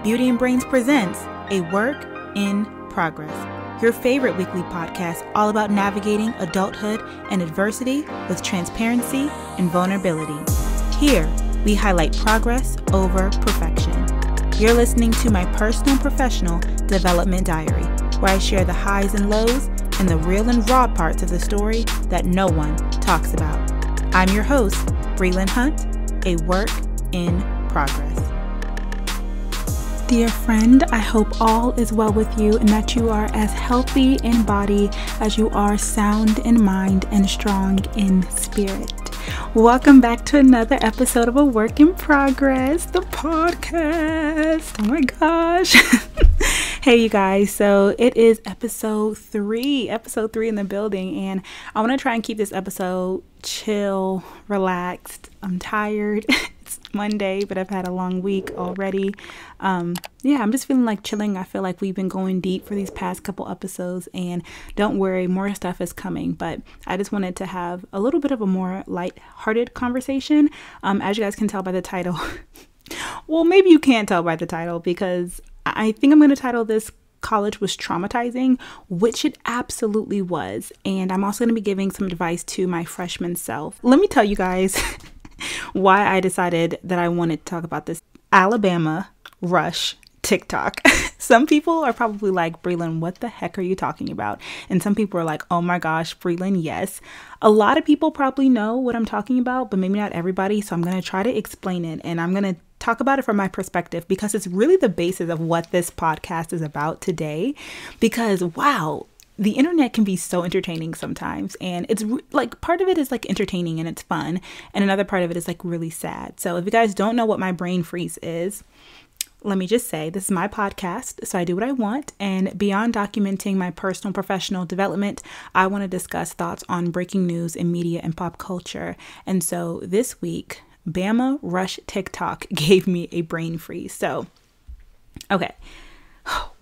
Beauty and Brains presents A Work in Progress, your favorite weekly podcast all about navigating adulthood and adversity with transparency and vulnerability. Here, we highlight progress over perfection. You're listening to my personal and professional development diary, where I share the highs and lows and the real and raw parts of the story that no one talks about. I'm your host, Brelynn Hunt, A Work in Progress. Dear friend, I hope all is well with you and that you are as healthy in body as you are sound in mind and strong in spirit. Welcome back to another episode of A Work in Progress, the podcast. Oh my gosh. Hey you guys, so it is episode 3 in the building, and I want to try and keep this episode chill, relaxed. I'm tired. It's Monday, but I've had a long week already. I'm just feeling like chilling. I feel like we've been going deep for these past couple episodes, and don't worry, more stuff is coming, but I just wanted to have a little bit of a more light-hearted conversation. As you guys can tell by the title, well, maybe you can't tell by the title, because I think I'm going to title this College Was Traumatizing, which it absolutely was. And I'm also going to be giving some advice to my freshman self. Let me tell you guys why I decided that I wanted to talk about this Alabama Rush Tik Tok. Some people are probably like, Brelynn, what the heck are you talking about? And some people are like, oh my gosh, Brelynn, yes. A lot of people probably know what I'm talking about, but maybe not everybody. So I'm going to try to explain it, and I'm going to talk about it from my perspective, because it's really the basis of what this podcast is about today. Because wow, the internet can be so entertaining sometimes, and it's like part of it is like entertaining and it's fun, and another part of it is like really sad. So if you guys don't know what my brain freeze is, let me just say, this is my podcast, so I do what I want, and beyond documenting my personal and professional development, I want to discuss thoughts on breaking news in media and pop culture. And so this week, Alabama Rush Tik Tok gave me a brain freeze. So, okay,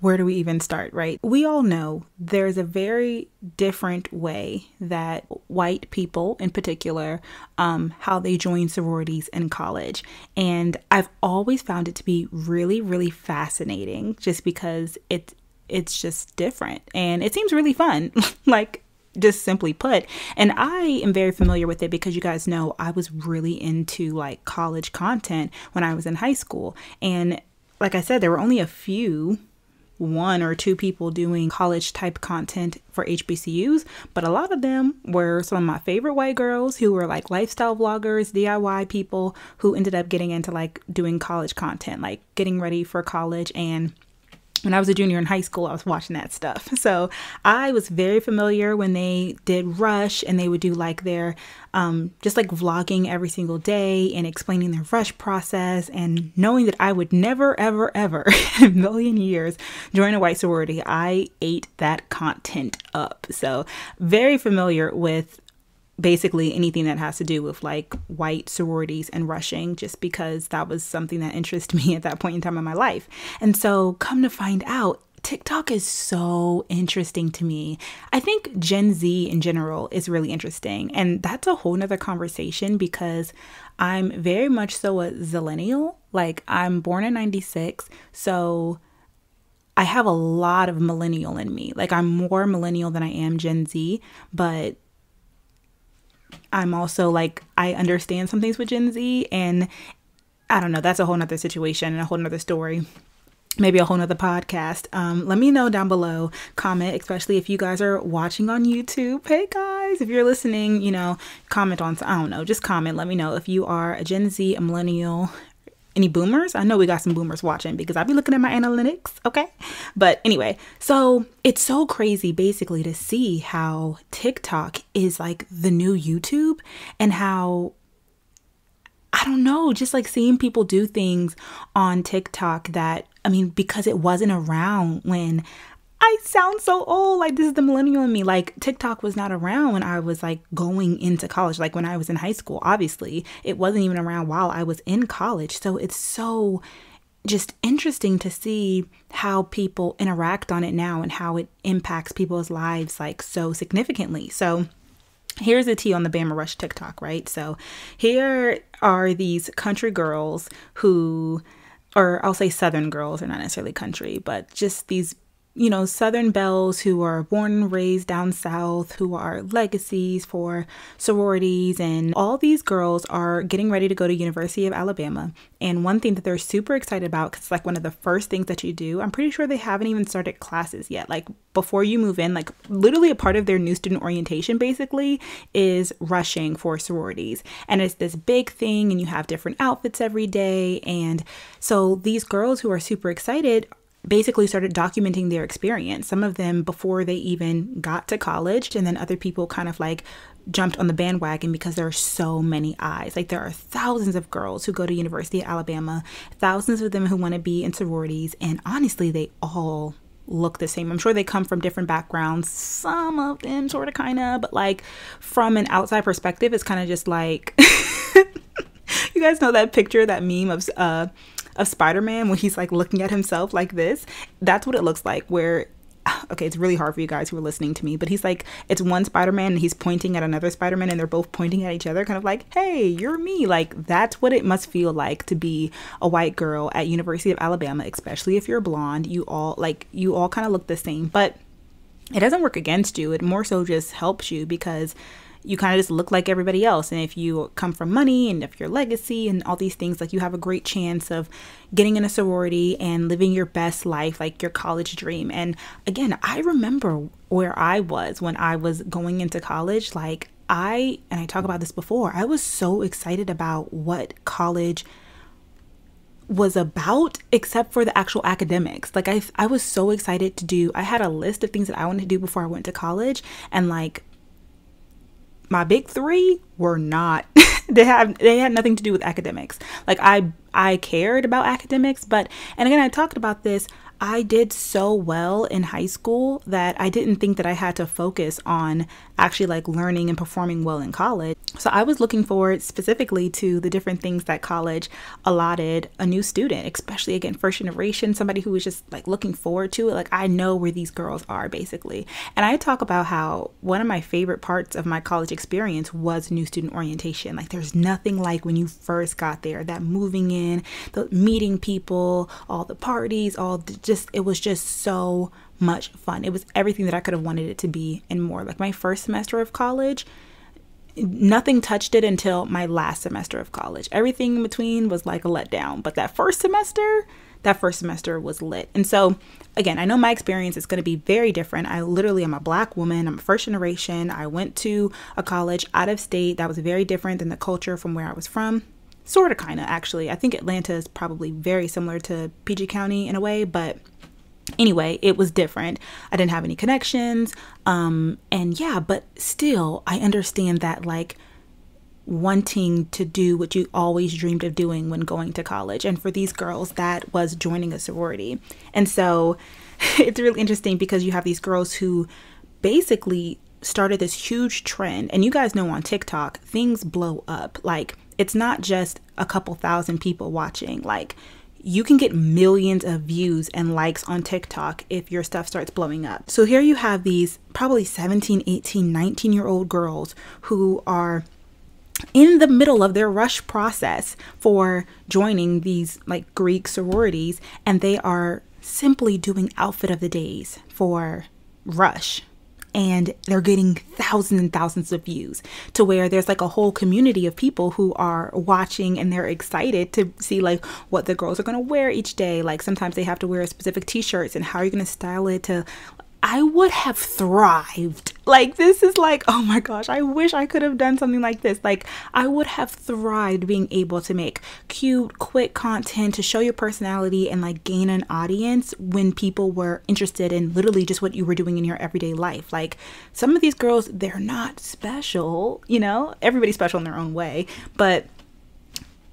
where do we even start, right? We all know there's a very different way that white people in particular, how they join sororities in college. And I've always found it to be really, really fascinating, just because it's just different and it seems really fun. Like, just simply put. And I am very familiar with it because you guys know I was really into like college content when I was in high school. And like I said, there were only a few, 1 or 2 people doing college type content for HBCUs, but a lot of them were some of my favorite white girls who were like lifestyle vloggers, DIY people who ended up getting into like doing college content, like getting ready for college. And when I was a junior in high school, I was watching that stuff. So I was very familiar when they did Rush, and they would do like their just like vlogging every single day and explaining their Rush process. And knowing that I would never, ever, ever in a million years join a white sorority, I ate that content up. So very familiar with basically anything that has to do with like white sororities and rushing, just because that was something that interested me at that point in time in my life. And so come to find out, TikTok is so interesting to me. I think Gen Z in general is really interesting. And that's a whole nother conversation, because I'm very much so a zillennial. Like, I'm born in 96. So I have a lot of millennial in me. Like, I'm more millennial than I am Gen Z, but I'm also like, I understand some things with Gen Z, and I don't know, that's a whole nother situation and a whole nother story, maybe a whole nother podcast. Let me know down below, comment, especially if you guys are watching on YouTube. Hey guys, if you're listening, comment on, I don't know, just comment, let me know if you are a Gen Z, a millennial. Any boomers? I know we got some boomers watching, because I'll be looking at my analytics, okay? But anyway, so it's so crazy basically to see how TikTok is like the new YouTube, and how, I don't know, just like seeing people do things on TikTok that, I mean, because it wasn't around when, I sound so old, like this is the millennial in me. Like, TikTok was not around when I was like going into college, like when I was in high school. Obviously, it wasn't even around while I was in college. So it's so just interesting to see how people interact on it now and how it impacts people's lives like so significantly. So here's the tea on the Alabama Rush TikTok, right? So here are these country girls who or I'll say Southern girls, are not necessarily country, but just these, you know, Southern belles who are born and raised down south, who are legacies for sororities. And all these girls are getting ready to go to University of Alabama. And one thing that they're super excited about, because it's like one of the first things that you do, I'm pretty sure they haven't even started classes yet. Like before you move in, like literally a part of their new student orientation basically is rushing for sororities. And it's this big thing, and you have different outfits every day. And so these girls who are super excited basically started documenting their experience, some of them before they even got to college, and then other people kind of like jumped on the bandwagon because there are so many eyes. Like there are thousands of girls who go to University of Alabama, thousands of them who want to be in sororities, and honestly they all look the same. I'm sure they come from different backgrounds, some of them sort of kind of, but like from an outside perspective it's kind of just like you guys know that picture, that meme of Spider-Man when he's like looking at himself like this? That's what it looks like, where, okay, it's really hard for you guys who are listening to me, but he's like, it's one Spider-Man and he's pointing at another Spider-Man and they're both pointing at each other, kind of like, hey, you're me. Like that's what it must feel like to be a white girl at University of Alabama, especially if you're blonde. You all kind of look the same, but it doesn't work against you. It more so just helps you because you kind of just look like everybody else. And if you come from money and if your legacy and all these things, like you have a great chance of getting in a sorority and living your best life, like your college dream. And again, I remember where I was when I was going into college. Like I talk about this before, I was so excited about what college was about, except for the actual academics. Like I was so excited to do, I had a list of things that I wanted to do before I went to college, and like my big three were not they had nothing to do with academics. Like I cared about academics, but, and again, I talked about this, I did so well in high school that I didn't think that I had to focus on actually like learning and performing well in college. So I was looking forward specifically to the different things that college allotted a new student, especially again, first generation, somebody who was just like looking forward to it. Like I know where these girls are basically. And I talk about how one of my favorite parts of my college experience was new student orientation. Like there's nothing like when you first got there, that moving in, the meeting people, all the parties, it was just so much fun. It was everything that I could have wanted it to be and more. Like my first semester of college, nothing touched it until my last semester of college. Everything in between was like a letdown, but that first semester was lit. And so again, I know my experience is going to be very different. I literally am a Black woman. I'm a first generation. I went to a college out of state that was very different than the culture from where I was from. Sort of, kind of, actually. I think Atlanta is probably very similar to PG County in a way, but anyway, it was different. I didn't have any connections. And yeah, but still, I understand that like wanting to do what you always dreamed of doing when going to college. And for these girls, that was joining a sorority. And so it's really interesting because you have these girls who basically started this huge trend. And you guys know on TikTok, things blow up. Like, it's not just a couple thousand people watching. Like, you can get millions of views and likes on TikTok if your stuff starts blowing up. So here you have these probably 17, 18, 19-year-old girls who are in the middle of their rush process for joining these like Greek sororities, and they are simply doing outfit of the days for Rush. And they're getting thousands and thousands of views, to where there's like a whole community of people who are watching and they're excited to see like what the girls are going to wear each day. Like sometimes they have to wear specific t-shirts, and how are you going to style it to... I would have thrived. Like, this is like, oh my gosh, I wish I could have done something like this. Like, I would have thrived being able to make cute, quick content to show your personality and like gain an audience when people were interested in literally just what you were doing in your everyday life. Like, some of these girls, they're not special, you know, everybody's special in their own way, but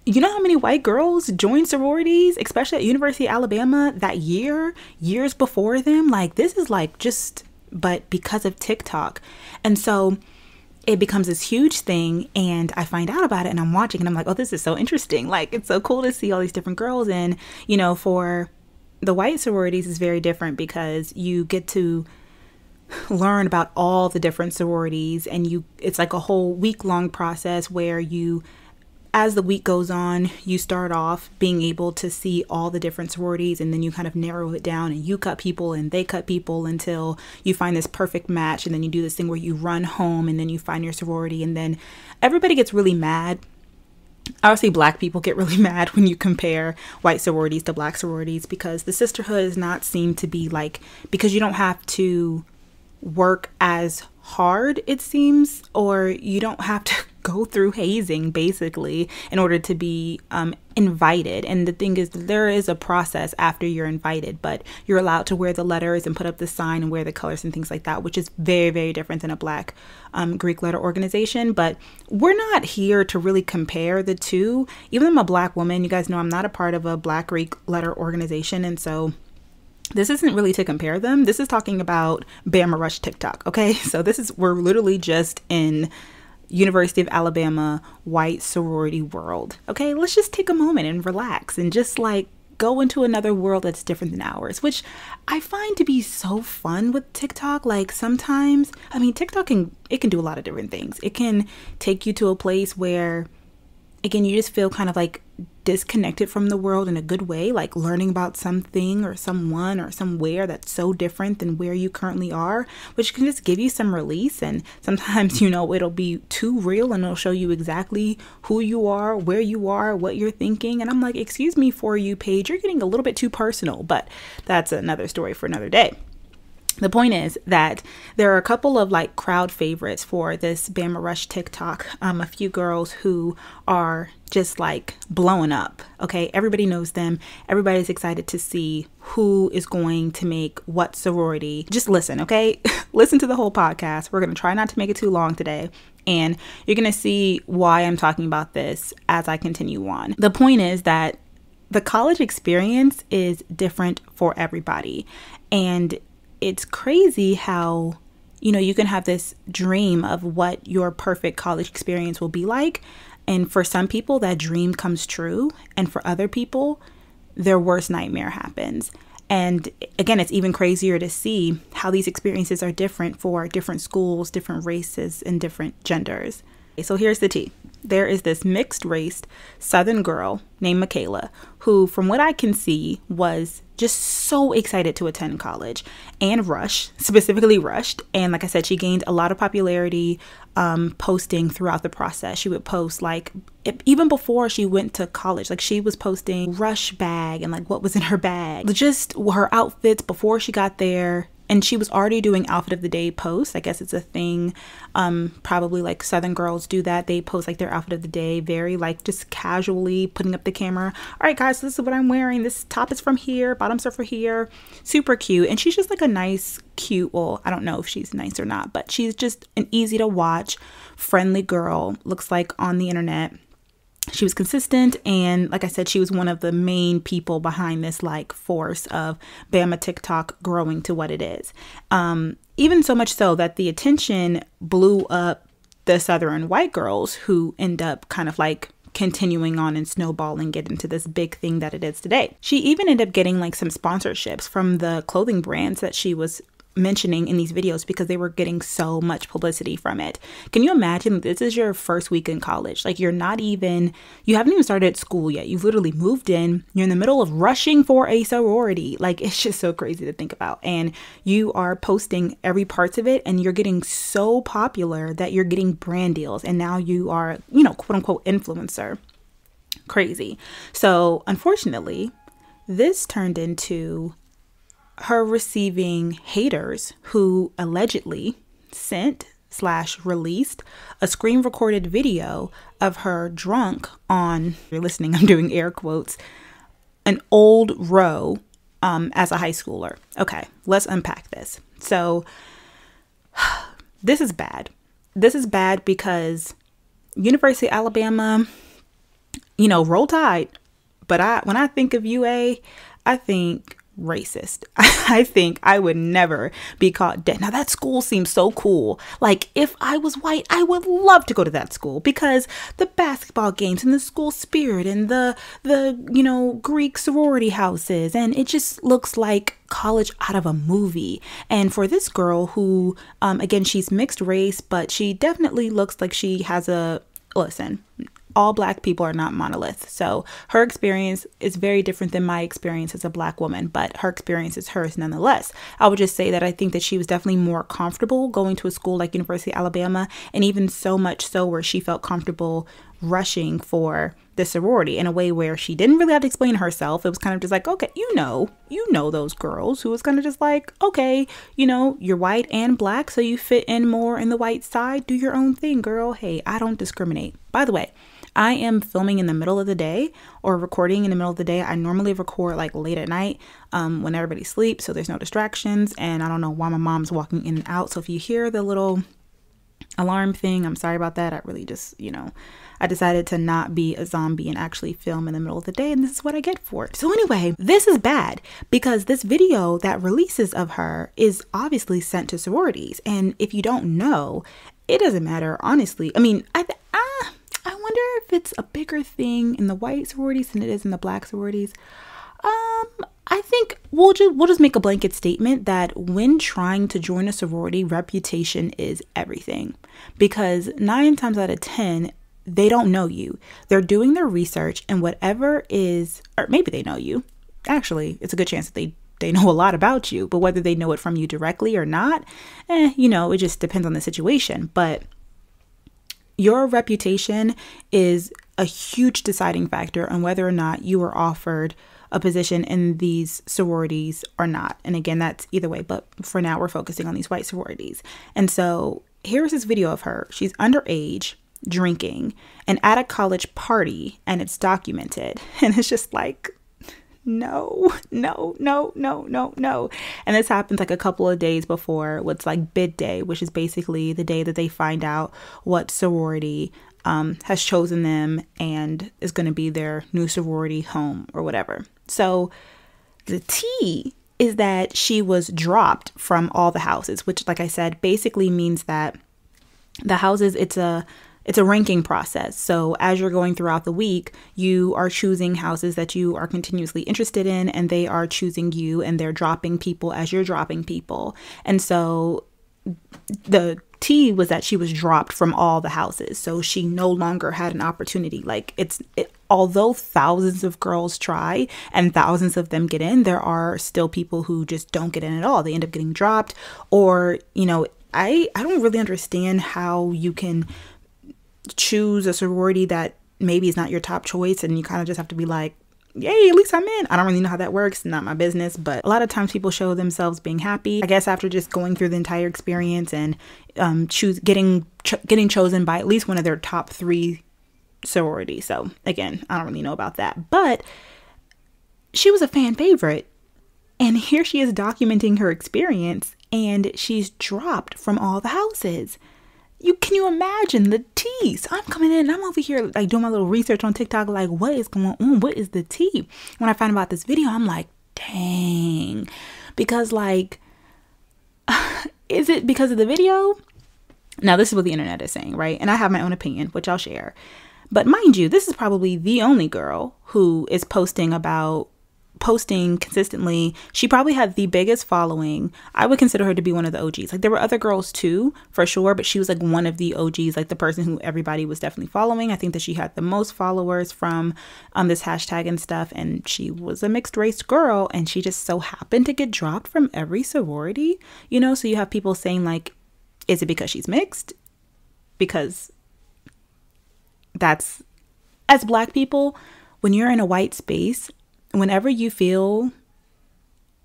you know how many white girls joined sororities, especially at University of Alabama that year, years before them? Like, this is like just, but because of TikTok. And so it becomes this huge thing, and I find out about it and I'm watching and I'm like, oh, this is so interesting. Like, it's so cool to see all these different girls. And, you know, for the white sororities is very different because you get to learn about all the different sororities, and it's like a whole week-long process where you as the week goes on, you start off being able to see all the different sororities, and then you kind of narrow it down, and you cut people and they cut people until you find this perfect match. And then you do this thing where you run home and then you find your sorority, and then everybody gets really mad. Obviously, Black people get really mad when you compare white sororities to Black sororities, because the sisterhood does not seem to be like, because you don't have to work as hard, it seems, or you don't have to go through hazing basically in order to be invited. And the thing is, there is a process after you're invited, but you're allowed to wear the letters and put up the sign and wear the colors and things like that, which is very, very different than a Black Greek letter organization. But we're not here to really compare the two. Even though I'm a Black woman, you guys know I'm not a part of a Black Greek letter organization, and so this isn't really to compare them. This is talking about Alabama Rush Tik Tok, okay? So we're literally just in University of Alabama white sorority world, okay? Let's just take a moment and relax and just like go into another world that's different than ours, which I find to be so fun with TikTok. Like sometimes, I mean, TikTok can do a lot of different things. It can take you to a place where, again, you just feel kind of like disconnected from the world in a good way, like learning about something or someone or somewhere that's so different than where you currently are, which can just give you some release. And sometimes, you know, it'll be too real and it'll show you exactly who you are, where you are, what you're thinking. And I'm like, excuse me, For You page, you're getting a little bit too personal, but that's another story for another day. The point is that there are a couple of like crowd favorites for this Bama Rush TikTok. A few girls who are just like blowing up. Okay, everybody knows them. Everybody's excited to see who is going to make what sorority. Just listen, okay? Listen to the whole podcast. We're going to try not to make it too long today. And you're going to see why I'm talking about this as I continue on. The point is that the college experience is different for everybody. And it's crazy how, you know, you can have this dream of what your perfect college experience will be like. And for some people, that dream comes true. And for other people, their worst nightmare happens. And again, it's even crazier to see how these experiences are different for different schools, different races, and different genders. So here's the tea. There is this mixed race Southern girl named Mckayla, who, from what I can see, was just so excited to attend college and specifically rushed. And like I said, she gained a lot of popularity posting throughout the process. She would post like even before she went to college, like she was posting rush bag and like what was in her bag, just her outfits before she got there. And she was already doing outfit of the day posts. I guess it's a thing. Probably like Southern girls do that. They post like their outfit of the day, very like just casually putting up the camera. All right, guys, so this is what I'm wearing. This top is from here. Bottoms are for here. Super cute. And she's just like a nice, cute, well, I don't know if she's nice or not, but she's just an easy to watch, friendly girl. Looks like on the internet. She was consistent, and like I said, she was one of the main people behind this like force of Bama TikTok growing to what it is. Even so much so that the attention blew up the Southern white girls, who end up kind of like continuing on and snowballing it into this big thing that it is today. She even ended up getting like some sponsorships from the clothing brands that she was mentioning in these videos because they were getting so much publicity from it. Can you imagine this is your first week in college? Like you haven't even started school yet. You've literally moved in. You're in the middle of rushing for a sorority. Like it's just so crazy to think about. And you are posting every parts of it and you're getting so popular that you're getting brand deals. And now you are, you know, quote unquote influencer. Crazy. So unfortunately, this turned into her receiving haters who allegedly sent/released a screen recorded video of her drunk on, you're listening, I'm doing air quotes, an old row as a high schooler. Okay, let's unpack this. So this is bad. This is bad because University of Alabama, you know, roll tide. But when I think of UA, I think racist. I think I would never be caught dead. Now that school seems so cool. Like if I was white, I would love to go to that school because the basketball games and the school spirit and the you know, Greek sorority houses, and it just looks like college out of a movie. And for this girl who again, she's mixed race, but she definitely looks like she has listen, all Black people are not monoliths. So her experience is very different than my experience as a Black woman, but her experience is hers nonetheless. I would just say that I think that she was definitely more comfortable going to a school like University of Alabama, and even so much so where she felt comfortable rushing for the sorority in a way where she didn't really have to explain herself. It was kind of just like, okay, you know those girls who was kind of just like, okay, you're white and Black, so you fit in more in the white side. Do your own thing, girl. Hey, I don't discriminate. By the way, I am filming in the middle of the day or recording in the middle of the day. I normally record like late at night when everybody sleeps, so there's no distractions. And I don't know why my mom's walking in and out. So if you hear the little alarm thing, I'm sorry about that. I really just, I decided to not be a zombie and actually film in the middle of the day, and this is what I get for it. So anyway, this is bad because this video that releases of her is obviously sent to sororities. And if you don't know, it doesn't matter, honestly. I mean, I wonder if it's a bigger thing in the white sororities than it is in the Black sororities. I think we'll just make a blanket statement that when trying to join a sorority, reputation is everything, because 9 times out of 10, they don't know you. They're doing their research, and whatever is, or maybe they know you. Actually, it's a good chance that they know a lot about you, but whether they know it from you directly or not, it just depends on the situation. But your reputation is a huge deciding factor on whether or not you are offered a position in these sororities or not. And again, that's either way, but for now we're focusing on these white sororities. And so here's this video of her. She's underage, drinking, and at a college party, and it's documented. And it's just like, no. And this happens like a couple of days before what's like bid day, which is basically the day that they find out what sorority has chosen them and is going to be their new sorority home or whatever. So the tea is that she was dropped from all the houses, which, like I said, basically means that the houses, it's a ranking process. So as you're going throughout the week, you are choosing houses that you are continuously interested in, and they are choosing you, and they're dropping people as you're dropping people. And so the tea was that she was dropped from all the houses. So she no longer had an opportunity. Like although thousands of girls try and thousands of them get in, there are still people who just don't get in at all. They end up getting dropped, or, I don't really understand how you can choose a sorority that maybe is not your top choice, and you kind of just have to be like, yay, at least I'm in. I don't really know how that works. Not my business. But a lot of times people show themselves being happy, I guess, after just going through the entire experience and getting chosen by at least one of their top 3 sororities. So again, I don't really know about that, but she was a fan favorite, and here she is documenting her experience, and she's dropped from all the houses. Can you imagine the tea? So I'm coming in and I'm over here like doing my little research on TikTok, like, what is going on? What is the tea? When I find about this video, I'm like, dang. Because like, is it because of the video? Now, this is what the internet is saying, right? And I have my own opinion, which I'll share. But mind you, this is probably the only girl who is posting consistently. She probably had the biggest following. I would consider her to be one of the OGs. Like, there were other girls too, for sure, but she was like one of the OGs, like the person who everybody was definitely following. I think that she had the most followers from this hashtag and stuff, and she was a mixed race girl, and she just so happened to get dropped from every sorority, so you have people saying like, is it because she's mixed? Because that's, as Black people, when you're in a white space, whenever you feel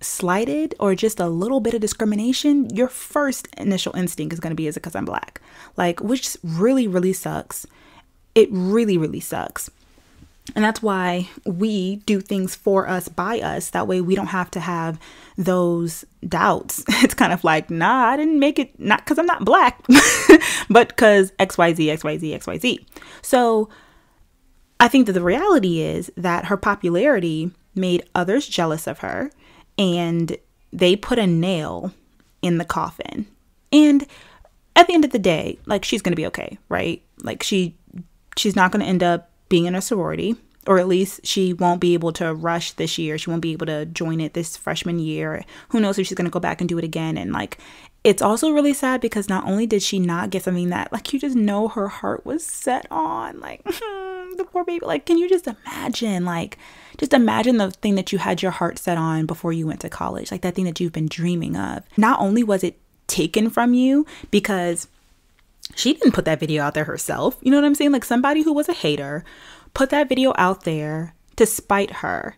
slighted or just a little bit of discrimination, your first initial instinct is going to be, is it because I'm Black? Like, which really, really sucks. It really, really sucks. And that's why we do things for us, by us. That way we don't have to have those doubts. It's kind of like, nah, I didn't make it, not because I'm not Black, but because XYZ. So I think that the reality is that her popularity made others jealous of her, and they put a nail in the coffin. And at the end of the day, like, she's going to be okay, right? Like, she's not going to end up being in a sorority, or at least she won't be able to rush this year. She won't be able to join it this freshman year. Who knows if she's going to go back and do it again. And like, it's also really sad because not only did she not get something that, like, you just know her heart was set on, like, poor baby. Like, can you just imagine, just imagine the thing that you had your heart set on before you went to college, like that thing that you've been dreaming of. Not only was it taken from you because she didn't put that video out there herself. You know what I'm saying? Like, somebody who was a hater put that video out there to spite her.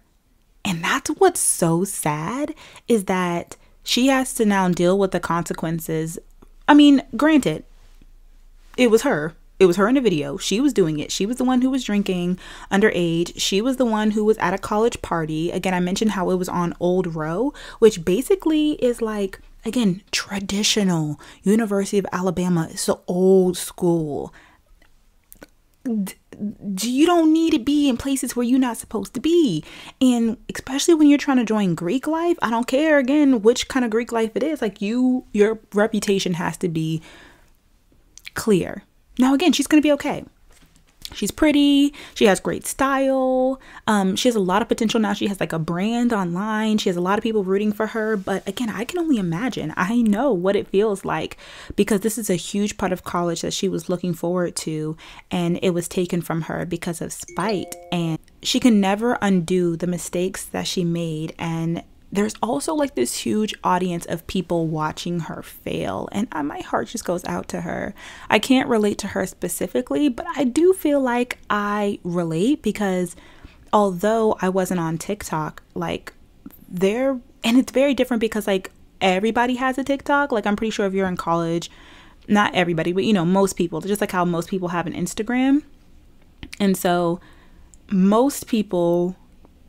And that's what's so sad, is that she has to now deal with the consequences. I mean, granted, it was her. It was her in the video. She was doing it. She was the one who was drinking underage. She was the one who was at a college party. Again, I mentioned how it was on Old Row, which basically is like, again, traditional University of Alabama. It's so old school. You don't need to be in places where you're not supposed to be. And especially when you're trying to join Greek life, I don't care, again, which kind of Greek life it is. Like, your reputation has to be clear. Now, again, she's going to be okay. She's pretty. She has great style. She has a lot of potential now. She has like a brand online. She has a lot of people rooting for her. But again, I can only imagine. I know what it feels like, because this is a huge part of college that she was looking forward to, and it was taken from her because of spite. And she can never undo the mistakes that she made. And there's also like this huge audience of people watching her fail, and my heart just goes out to her. I can't relate to her specifically, but I do feel like I relate, because although I wasn't on TikTok, like, and it's very different because like everybody has a TikTok. Like, I'm pretty sure if you're in college, not everybody, but most people, just like how most people have an Instagram. And so most people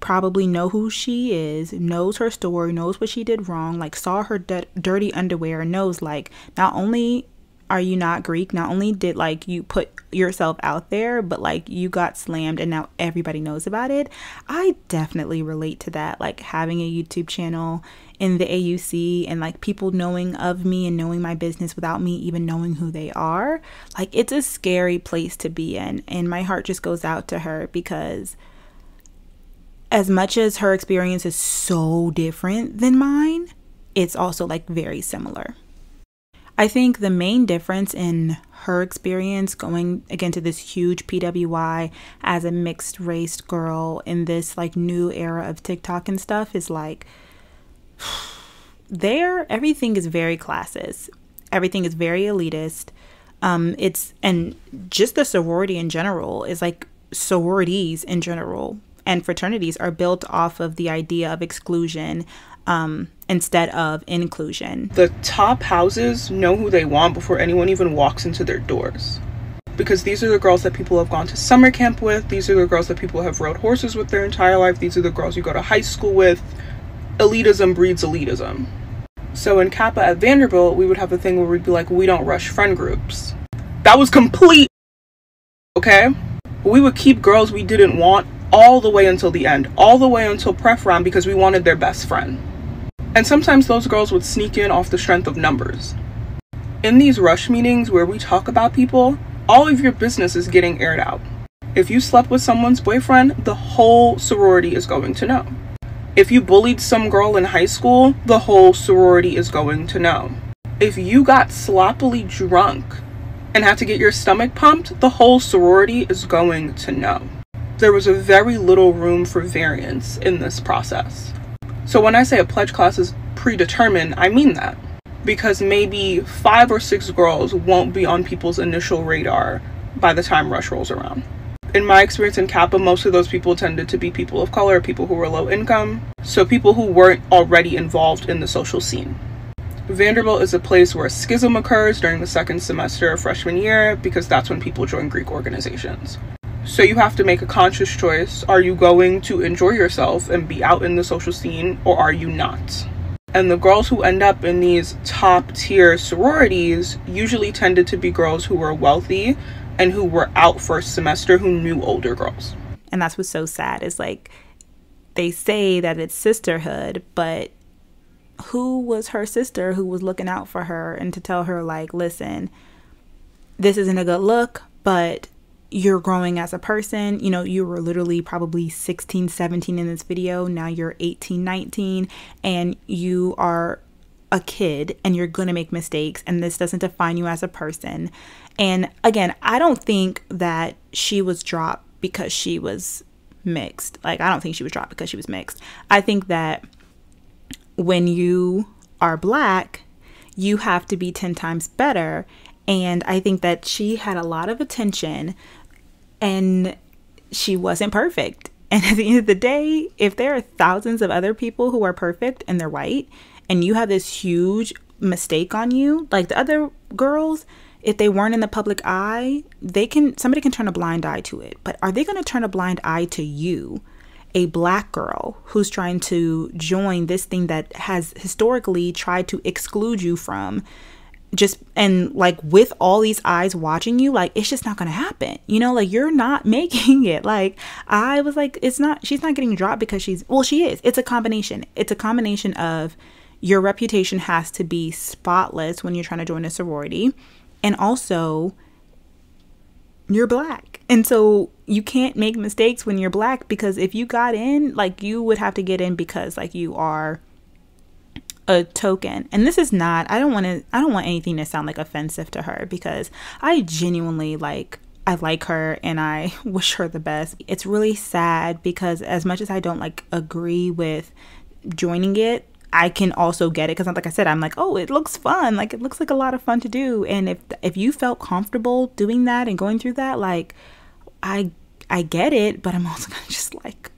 probably know who she is, knows her story, knows what she did wrong, like saw her dirty underwear, knows like, not only are you not Greek, not only did like you put yourself out there, but like you got slammed and now everybody knows about it. I definitely relate to that, like having a YouTube channel in the AUC and like people knowing of me and knowing my business without me even knowing who they are. Like, it's a scary place to be in, and my heart just goes out to her, because as much as her experience is so different than mine, it's also like very similar. I think the main difference in her experience going again to this huge PWI as a mixed race girl in this like new era of TikTok and stuff is like, everything is very classist. Everything is very elitist. And just the sorority in general is like, sororities in general and fraternities are built off of the idea of exclusion instead of inclusion. The top houses know who they want before anyone even walks into their doors, because these are the girls that people have gone to summer camp with. These are the girls that people have rode horses with their entire life. These are the girls you go to high school with. Elitism breeds elitism. So in Kappa at Vanderbilt, we would have a thing where we'd be like, we don't rush friend groups. That was complete, okay? We would keep girls we didn't want all the way until the end, all the way until pref round, because we wanted their best friend. And sometimes those girls would sneak in off the strength of numbers. In these rush meetings where we talk about people, all of your business is getting aired out. If you slept with someone's boyfriend, the whole sorority is going to know. If you bullied some girl in high school, the whole sorority is going to know. If you got sloppily drunk and had to get your stomach pumped, the whole sorority is going to know. There was a very little room for variance in this process. So when I say a pledge class is predetermined, I mean that. Because maybe 5 or 6 girls won't be on people's initial radar by the time rush rolls around. In my experience in Kappa, most of those people tended to be people of color, people who were low income, so people who weren't already involved in the social scene. Vanderbilt is a place where a schism occurs during the second semester of freshman year, because that's when people join Greek organizations. So you have to make a conscious choice. Are you going to enjoy yourself and be out in the social scene, or are you not? And the girls who end up in these top tier sororities usually tended to be girls who were wealthy and who were out first semester, who knew older girls. And that's what's so sad, is like, they say that it's sisterhood, but who was her sister who was looking out for her and to tell her like, listen, this isn't a good look, but you're growing as a person. You were literally probably 16, 17 in this video. Now you're 18, 19, and you are a kid and you're going to make mistakes, and this doesn't define you as a person. And again, I don't think that she was dropped because she was mixed. Like, I don't think she was dropped because she was mixed. I think that when you are Black, you have to be 10 times better. And I think that she had a lot of attention and she wasn't perfect. And at the end of the day, if there are thousands of other people who are perfect and they're white, and you have this huge mistake on you, like the other girls, if they weren't in the public eye, somebody can turn a blind eye to it. But are they going to turn a blind eye to you, a Black girl who's trying to join this thing that has historically tried to exclude you from and like with all these eyes watching you? Like, it's just not going to happen. You know, like, you're not making it. Like, I was like, she's not getting dropped because she is. It's a combination. It's a combination of your reputation has to be spotless when you're trying to join a sorority. And also, you're Black. And so you can't make mistakes when you're Black, because if you got in, like, you would have to get in because, like, you are a token. And this is not, I don't want anything to sound like offensive to her, because I genuinely I like her and I wish her the best. It's really sad because as much as I don't like agree with joining it, I can also get it because, like I said, I'm like, oh, it looks fun. Like, it looks like a lot of fun to do. And if you felt comfortable doing that and going through that, like, I get it, but I'm also kind of just like,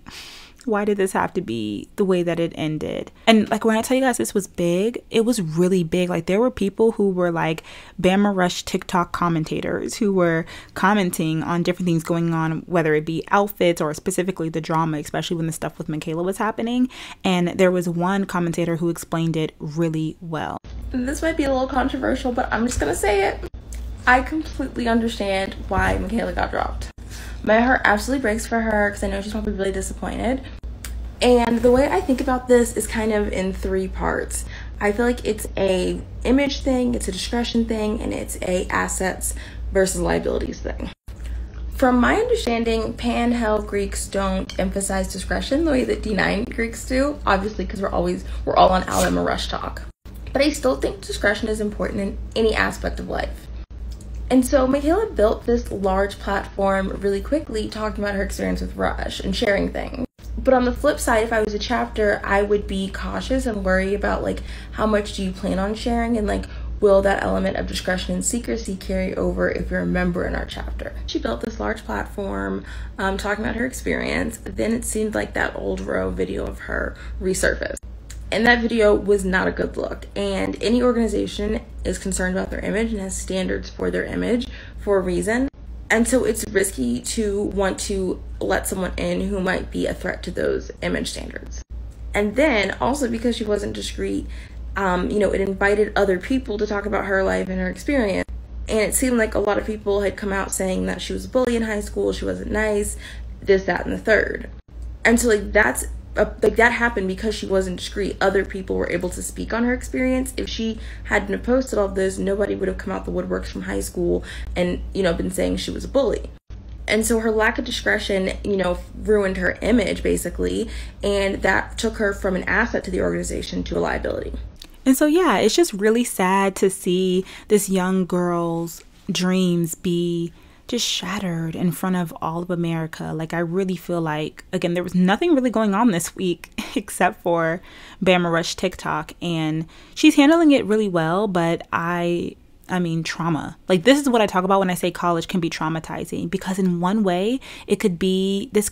why did this have to be the way that it ended? And like, when I tell you guys this was big, it was really big. Like, there were people who were like Alabama Rush Tik Tok commentators who were commenting on different things going on, whether it be outfits or specifically the drama, especially when the stuff with Michaela was happening. And there was one commentator who explained it really well. This might be a little controversial, but I'm just gonna say it. I completely understand why Michaela got dropped. My heart absolutely breaks for her because I know she's probably really disappointed. And the way I think about this is kind of in 3 parts. I feel like it's a image thing, it's a discretion thing, and it's a assets versus liabilities thing. From my understanding, Pan-Hell Greeks don't emphasize discretion the way that D9 Greeks do, obviously because we're all on Alabama Rush Talk. But I still think discretion is important in any aspect of life. And so Michaela built this large platform really quickly, talking about her experience with Rush and sharing things. But on the flip side, if I was a chapter, I would be cautious and worry about, like, how much do you plan on sharing, and, like, will that element of discretion and secrecy carry over if you're a member in our chapter? She built this large platform talking about her experience. Then it seemed like that old row video of her resurfaced. And that video was not a good look. And any organization is concerned about their image and has standards for their image for a reason. And so it's risky to want to let someone in who might be a threat to those image standards. And then also, because she wasn't discreet, it invited other people to talk about her life and her experience. And it seemed like a lot of people had come out saying that she was a bully in high school, she wasn't nice, this, that, and the third. And so that happened because she wasn't discreet. Other people were able to speak on her experience. If she hadn't have posted all this, nobody would have come out the woodworks from high school and, been saying she was a bully. And so her lack of discretion, ruined her image, basically. And that took her from an asset to the organization to a liability. And so, yeah, it's just really sad to see this young girl's dreams be just shattered in front of all of America. Like, I really feel like, again, there was nothing really going on this week except for Alabama Rush Tik Tok, and she's handling it really well. But I mean, trauma. Like, this is what I talk about when I say college can be traumatizing, because in one way it could be, this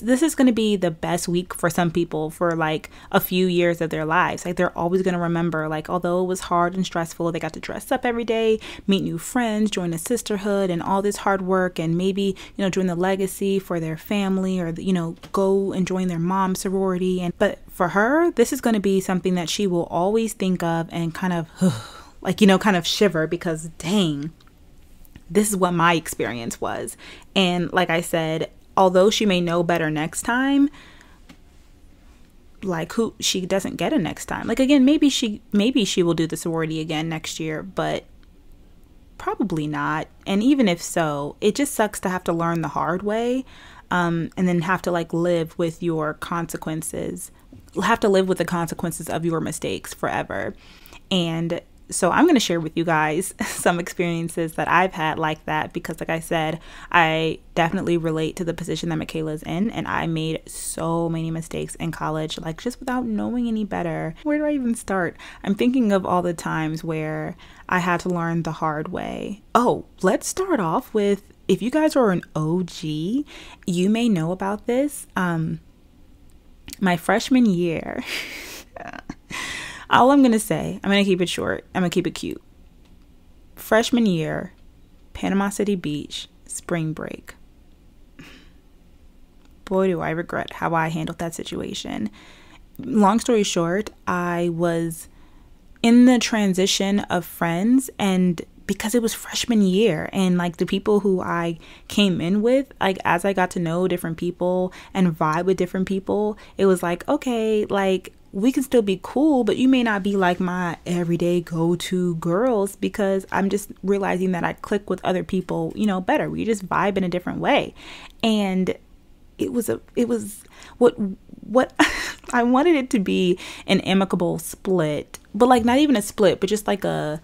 is going to be the best week for some people for like a few years of their lives. Like, they're always going to remember, like, although it was hard and stressful, they got to dress up every day, meet new friends, join a sisterhood, and all this hard work, and maybe, join the legacy for their family, or, go and join their mom's sorority. But for her, this is going to be something that she will always think of and kind of kind of shiver, because dang, this is what my experience was. And like I said, although she may know better next time, like, she doesn't get a next time. Like, again, maybe she will do the sorority again next year, but probably not. And even if so, it just sucks to have to learn the hard way, and then have to live with your consequences, have to live with the consequences of your mistakes forever. And so I'm going to share with you guys some experiences that I've had like that, because like I said, I definitely relate to the position that Michaela's in, and I made so many mistakes in college, like just without knowing any better. Where do I even start? I'm thinking of all the times where I had to learn the hard way. Oh, let's start off with, if you guys are an OG, you may know about this. My freshman year, all I'm going to say, I'm going to keep it short. I'm going to keep it cute. Freshman year, Panama City Beach, spring break. Boy, do I regret how I handled that situation. Long story short, I was in the transition of friends, and because it was freshman year, and like the people who I came in with, like as I got to know different people and vibe with different people, it was like, okay, like we can still be cool, but you may not be like my everyday go-to girls, because I'm just realizing that I click with other people, you know, better. We just vibe in a different way. And it was what I wanted it to be, an amicable split, but like not even a split, but just like a,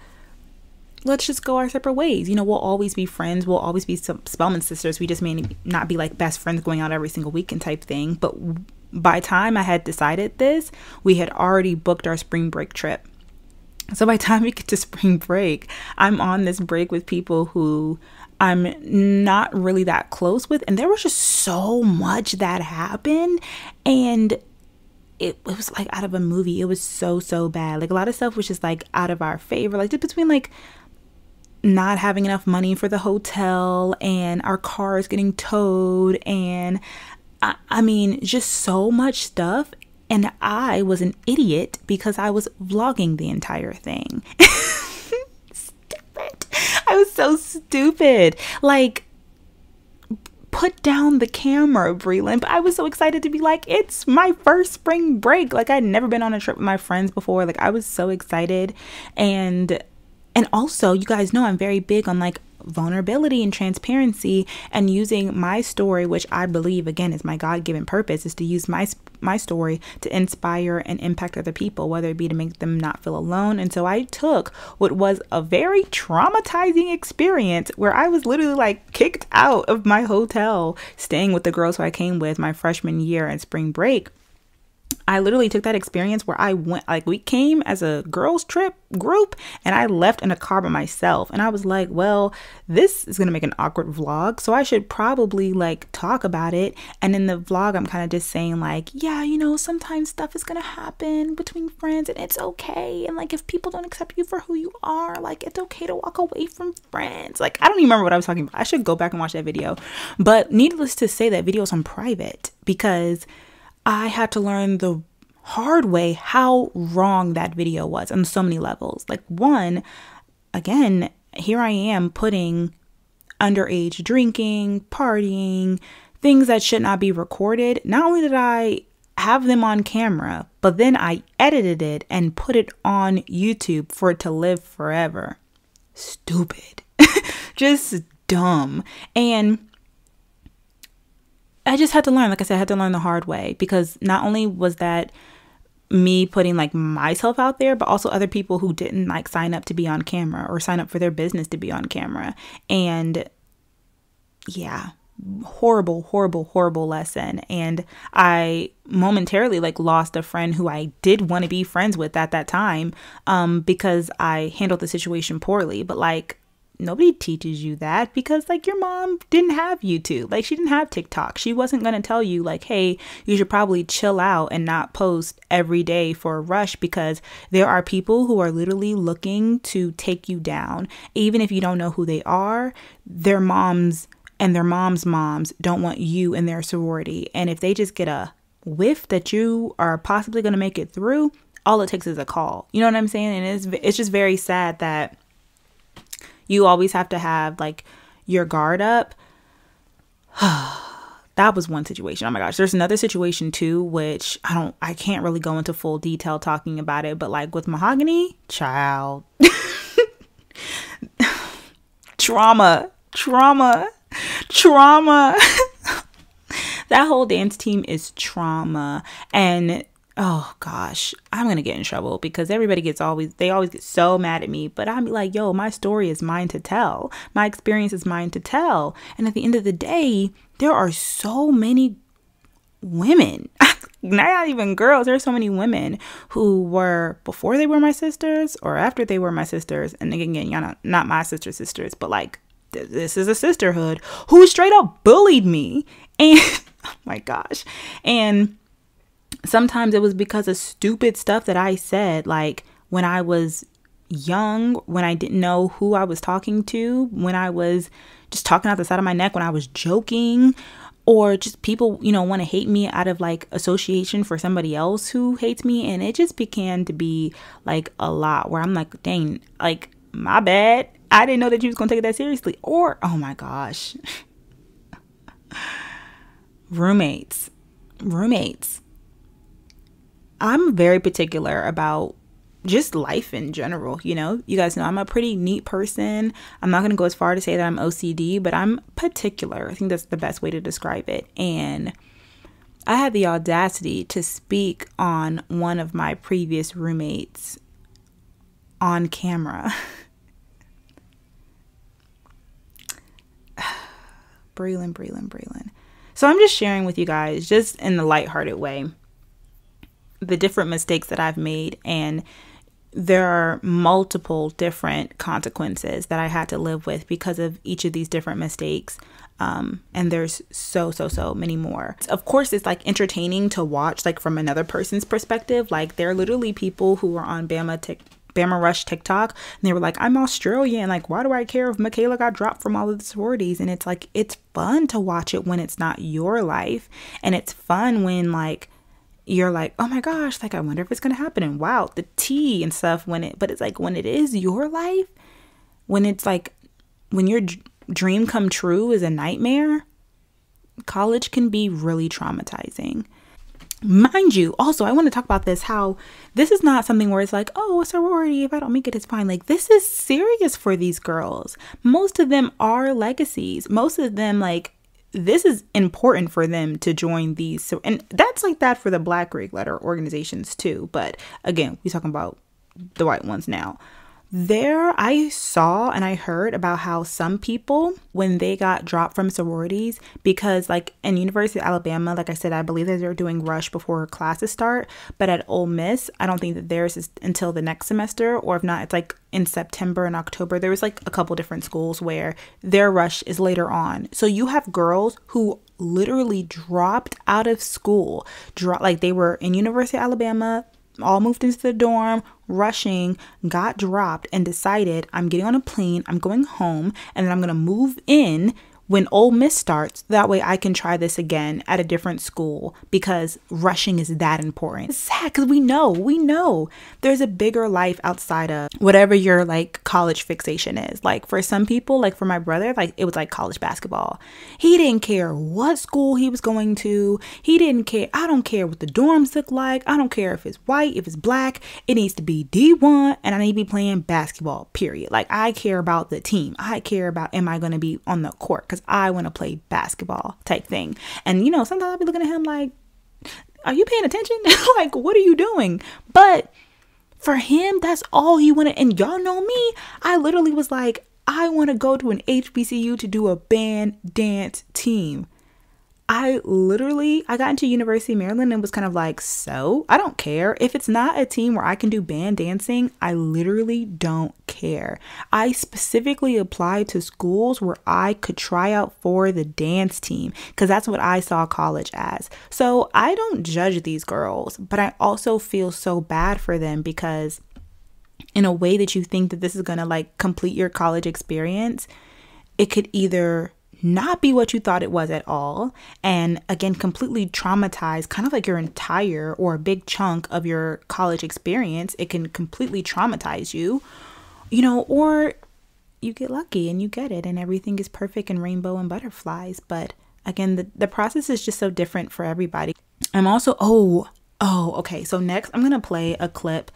let's just go our separate ways. You know, we'll always be friends. We'll always be some Spelman sisters. We just may not be like best friends going out every single weekend type thing. But by the time I had decided this, we had already booked our spring break trip. So by the time we get to spring break, I'm on this break with people who I'm not really that close with. And there was just so much that happened. And it was like out of a movie. It was so bad. Like a lot of stuff was just like out of our favor. Like just between like not having enough money for the hotel and our cars getting towed, and I mean just so much stuff. And I was an idiot because I was vlogging the entire thing. Stupid. I was so stupid. Like, put down the camera, Brelynn. But I was so excited to be like, it's my first spring break. Like I'd never been on a trip with my friends before. Like I was so excited. And also, you guys know I'm very big on like vulnerability and transparency, and using my story, which I believe again is my God-given purpose, is to use my story to inspire and impact other people, whether it be to make them not feel alone. And so I took what was a very traumatizing experience where I was literally like kicked out of my hotel, staying with the girls who I came with my freshman year at spring break. I literally took that experience where I went, like we came as a girls trip group, and I left in a car by myself. And I was like, well, this is going to make an awkward vlog, so I should probably like talk about it. And in the vlog, I'm kind of just saying like, yeah, you know, sometimes stuff is going to happen between friends and it's okay. And like, if people don't accept you for who you are, like it's okay to walk away from friends. Like, I don't even remember what I was talking about. I should go back and watch that video. But needless to say, that video is on private because I had to learn the hard way how wrong that video was on so many levels. Like one, again, here I am putting underage drinking, partying, things that should not be recorded. Not only did I have them on camera, but then I edited it and put it on YouTube for it to live forever. Stupid. Just dumb. And I just had to learn, like I said, I had to learn the hard way, because not only was that me putting like myself out there, but also other people who didn't like sign up to be on camera or sign up for their business to be on camera. And yeah, horrible lesson. And I momentarily like lost a friend who I did want to be friends with at that time, because I handled the situation poorly. But like, nobody teaches you that, because like your mom didn't have YouTube. Like she didn't have TikTok. She wasn't going to tell you like, hey, you should probably chill out and not post every day for a rush, because there are people who are literally looking to take you down. Even if you don't know who they are, their moms and their moms don't want you in their sorority. And if they just get a whiff that you are possibly going to make it through, all it takes is a call. You know what I'm saying? And it's just very sad that you always have to have like your guard up. That was one situation. Oh my gosh. There's another situation too, which I can't really go into full detail talking about it, but like with Mahogany, child, trauma. That whole dance team is trauma. And oh gosh, I'm gonna get in trouble because they always get so mad at me. But I'm like, yo, my story is mine to tell. My experience is mine to tell. And at the end of the day, there are so many women, not even girls, there's so many women who were before they were my sisters or after they were my sisters. And again, y'all not my sisters, but like this is a sisterhood who straight up bullied me. And oh my gosh. And sometimes it was because of stupid stuff that I said, like when I was young, when I didn't know who I was talking to, when I was just talking out the side of my neck, when I was joking, or just people, want to hate me out of like association for somebody else who hates me. And it just began to be like a lot where I'm like, dang, like my bad. I didn't know that you was going to take it that seriously. Or, oh my gosh, roommates. I'm very particular about just life in general. You guys know I'm a pretty neat person. I'm not going to go as far to say that I'm OCD, but I'm particular. I think that's the best way to describe it. And I had the audacity to speak on one of my previous roommates on camera. Brelynn. So I'm just sharing with you guys, just in the lighthearted way, the different mistakes that I've made. And there are multiple different consequences that I had to live with because of each of these different mistakes. And there's so many more. Of course, it's like entertaining to watch, like from another person's perspective. Like there are literally people who were on Alabama Rush Tik Tok, and they were like, I'm Australian, like why do I care if Michaela got dropped from all of the sororities? And it's like, it's fun to watch it when it's not your life, and it's fun when like you're like, oh my gosh, like I wonder if it's gonna happen, and wow, the tea and stuff but it's like when it is your life, when it's like when your dream come true is a nightmare, college can be really traumatizing. Mind you, also, I want to talk about this, how this is not something where it's like, oh, a sorority, if I don't make it, it's fine. Like, this is serious for these girls. Most of them are legacies. Most of them, like, this is important for them to join these. So, and that's like that for the Black Greek letter organizations too. But again, we're talking about the white ones now. There, I saw and I heard about how some people, when they got dropped from sororities, because like in University of Alabama, like I said, I believe that they're doing rush before classes start. But at Ole Miss, I don't think that theirs is until the next semester, or if not, it's like in September and October. There was like a couple different schools where their rush is later on. So you have girls who literally dropped out of school, like they were in University of Alabama, all moved into the dorm, rushing, got dropped, and decided, I'm getting on a plane, I'm going home, and then I'm going to move in when Ole Miss starts. That way I can try this again at a different school, because rushing is that important. It's sad because we know there's a bigger life outside of whatever your like college fixation is. Like for some people, like for my brother, like it was like college basketball. He didn't care what school he was going to. He didn't care. I don't care what the dorms look like. I don't care if it's white, if it's black. It needs to be D1, and I need to be playing basketball, period. Like I care about the team. I care about, am I going to be on the court? Because I want to play basketball type thing. And sometimes I'll be looking at him like, are you paying attention? Like, what are you doing? But for him, that's all he wanted. And y'all know me, I literally was like, I want to go to an HBCU to do a band dance team. I got into University of Maryland and was kind of like, so I don't care. If it's not a team where I can do band dancing, I literally don't care. I specifically applied to schools where I could try out for the dance team, because that's what I saw college as. So I don't judge these girls, but I also feel so bad for them, because in a way that you think that this is going to like complete your college experience, it could either not be what you thought it was at all, and again completely traumatize kind of like your entire or a big chunk of your college experience. It can completely traumatize you, or you get lucky and you get it and everything is perfect and rainbow and butterflies. But again, the process is just so different for everybody. I'm also okay, so next I'm gonna play a clip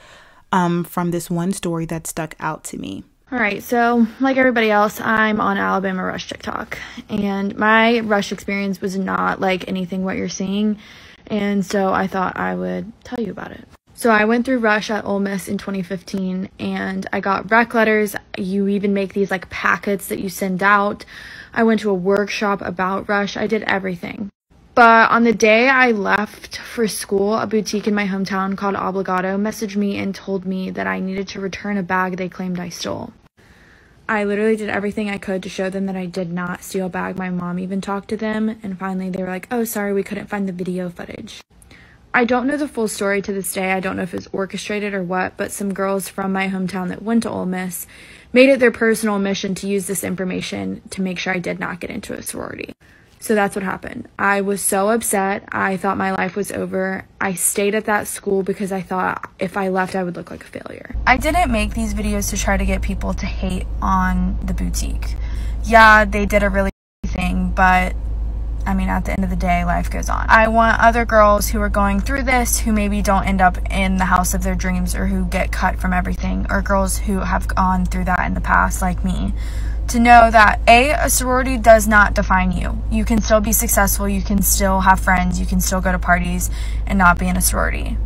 from this one story that stuck out to me. Alright, so like everybody else, I'm on Alabama Rush Tik Tok, and my rush experience was not like anything what you're seeing, and so I thought I would tell you about it. So I went through Rush at Ole Miss in 2015, and I got rec letters. You even make these like packets that you send out. I went to a workshop about Rush. I did everything. But on the day I left for school, a boutique in my hometown called Obligado messaged me and told me that I needed to return a bag they claimed I stole. I literally did everything I could to show them that I did not steal a bag. My mom even talked to them, and finally they were like, oh, sorry, we couldn't find the video footage. I don't know the full story to this day. I don't know if it's orchestrated or what, but some girls from my hometown that went to Ole Miss made it their personal mission to use this information to make sure I did not get into a sorority. So that's what happened. I was so upset. I thought my life was over. I stayed at that school because I thought if I left, I would look like a failure. I didn't make these videos to try to get people to hate on the boutique. Yeah, they did a really thing, but I mean, at the end of the day, life goes on. I want other girls who are going through this, who maybe don't end up in the house of their dreams or who get cut from everything, or girls who have gone through that in the past like me, to know that a sorority does not define you. You can still be successful, you can still have friends, you can still go to parties and not be in a sorority.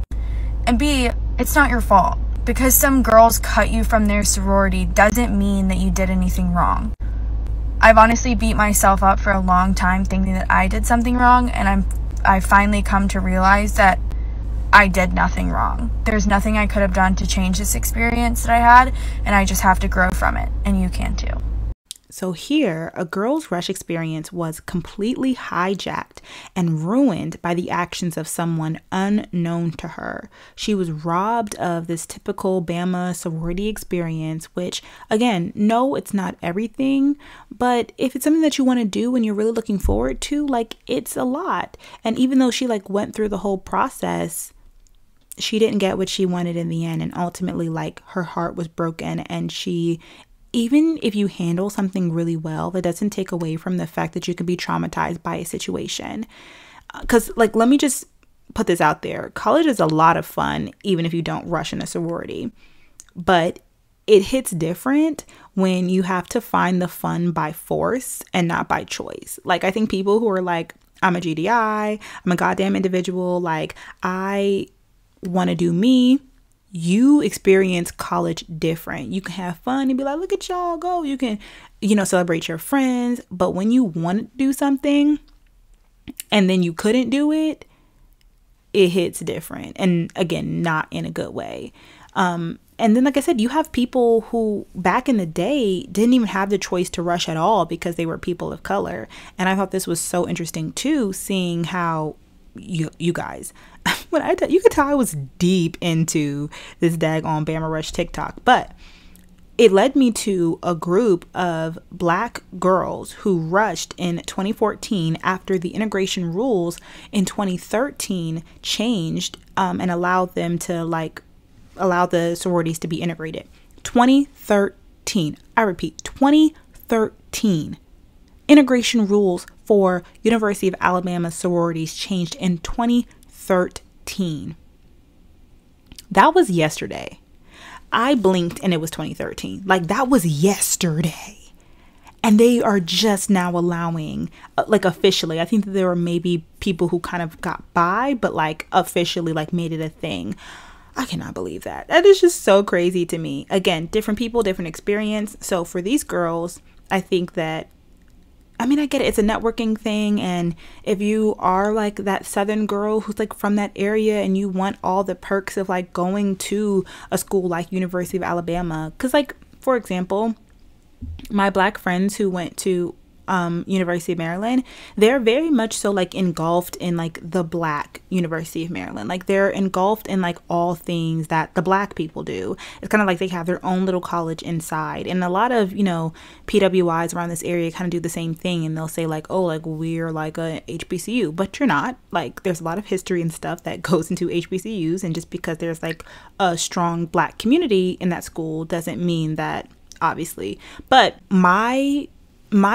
And B, it's not your fault. Because some girls cut you from their sorority doesn't mean that you did anything wrong. I've honestly beat myself up for a long time thinking that I did something wrong, and I finally come to realize that I did nothing wrong. There's nothing I could have done to change this experience that I had, and I just have to grow from it, and you can too. So here, a girl's rush experience was completely hijacked and ruined by the actions of someone unknown to her. She was robbed of this typical Bama sorority experience, which, again, no, it's not everything, but if it's something that you want to do and you're really looking forward to, like, it's a lot. And even though she, like, went through the whole process, she didn't get what she wanted in the end, and ultimately, like, her heart was broken, and even if you handle something really well, that doesn't take away from the fact that you can be traumatized by a situation. Because, like, let me just put this out there. College is a lot of fun, even if you don't rush in a sorority. But it hits different when you have to find the fun by force and not by choice. Like, I think people who are like, I'm a GDI, I'm a goddamn individual, like, I want to do me. You experience college different. You can have fun and be like, look at y'all go. You can, celebrate your friends. But when you want to do something and then you couldn't do it, it hits different. And again, not in a good way. And then, like I said, you have people who back in the day didn't even have the choice to rush at all because they were people of color. And I thought this was so interesting too, seeing how you guys, you could tell I was deep into this daggone Bama Rush TikTok, but it led me to a group of Black girls who rushed in 2014 after the integration rules in 2013 changed and allowed them to allow the sororities to be integrated. 2013, I repeat, 2013. Integration rules for University of Alabama sororities changed in 2013. That was yesterday. I blinked and it was 2013. Like, that was yesterday. And they are just now allowing, like, officially, I think that there were maybe people who kind of got by, but like officially like made it a thing. I cannot believe that. That is just so crazy to me. Again, different people, different experience. So for these girls, I think that, I mean, I get it. It's a networking thing. And if you are like that Southern girl who's like from that area and you want all the perks of like going to a school like University of Alabama, because like, for example, my Black friends who went to University of Maryland, they're very much so like engulfed in like the Black University of Maryland. Like, they're engulfed in like all things that the Black people do. It's kind of like they have their own little college inside. And a lot of, PWIs around this area kind of do the same thing. And they'll say like, oh, like we're like a HBCU, but you're not. Like, there's a lot of history and stuff that goes into HBCUs. And just because there's like a strong Black community in that school doesn't mean that, obviously. But my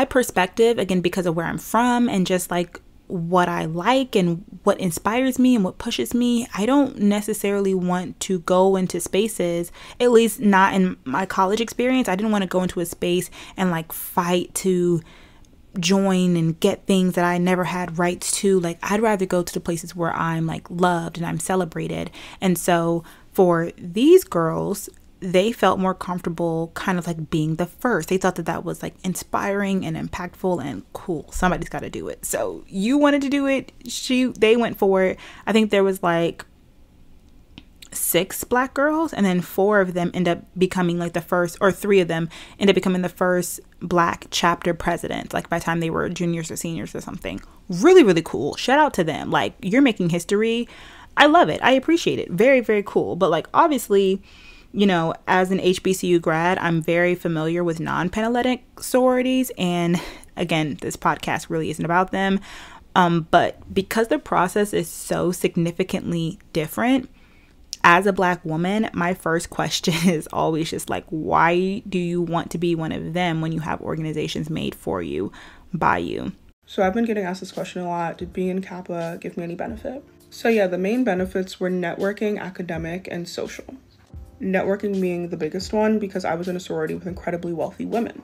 perspective, again, because of where I'm from and just like what I like and what inspires me and what pushes me. I don't necessarily want to go into spaces, at least not in my college experience. I didn't want to go into a space and like fight to join and get things that I never had rights to. Like, I'd rather go to the places where I'm like loved and I'm celebrated. And so for these girls, they felt more comfortable kind of like being the first. They thought that that was like inspiring and impactful and cool. Somebody's got to do it. So you wanted to do it. They went for it. I think there was like 6 black girls, and then 4 of them end up becoming like the first, or 3 of them end up becoming the first black chapter president, like by the time they were juniors or seniors or something. Really, really cool. Shout out to them. Like, you're making history. I love it. I appreciate it. Very, very cool. But like, obviously, you know, as an HBCU grad, I'm very familiar with non-panhellenic sororities. And again, this podcast really isn't about them. But because the process is so significantly different, as a black woman, my first question is always just like, why do you want to be one of them when you have organizations made for you, by you? So I've been getting asked this question a lot. Did being in Kappa give me any benefit? So yeah, the main benefits were networking, academic, and social. Networking being the biggest one because I was in a sorority with incredibly wealthy women.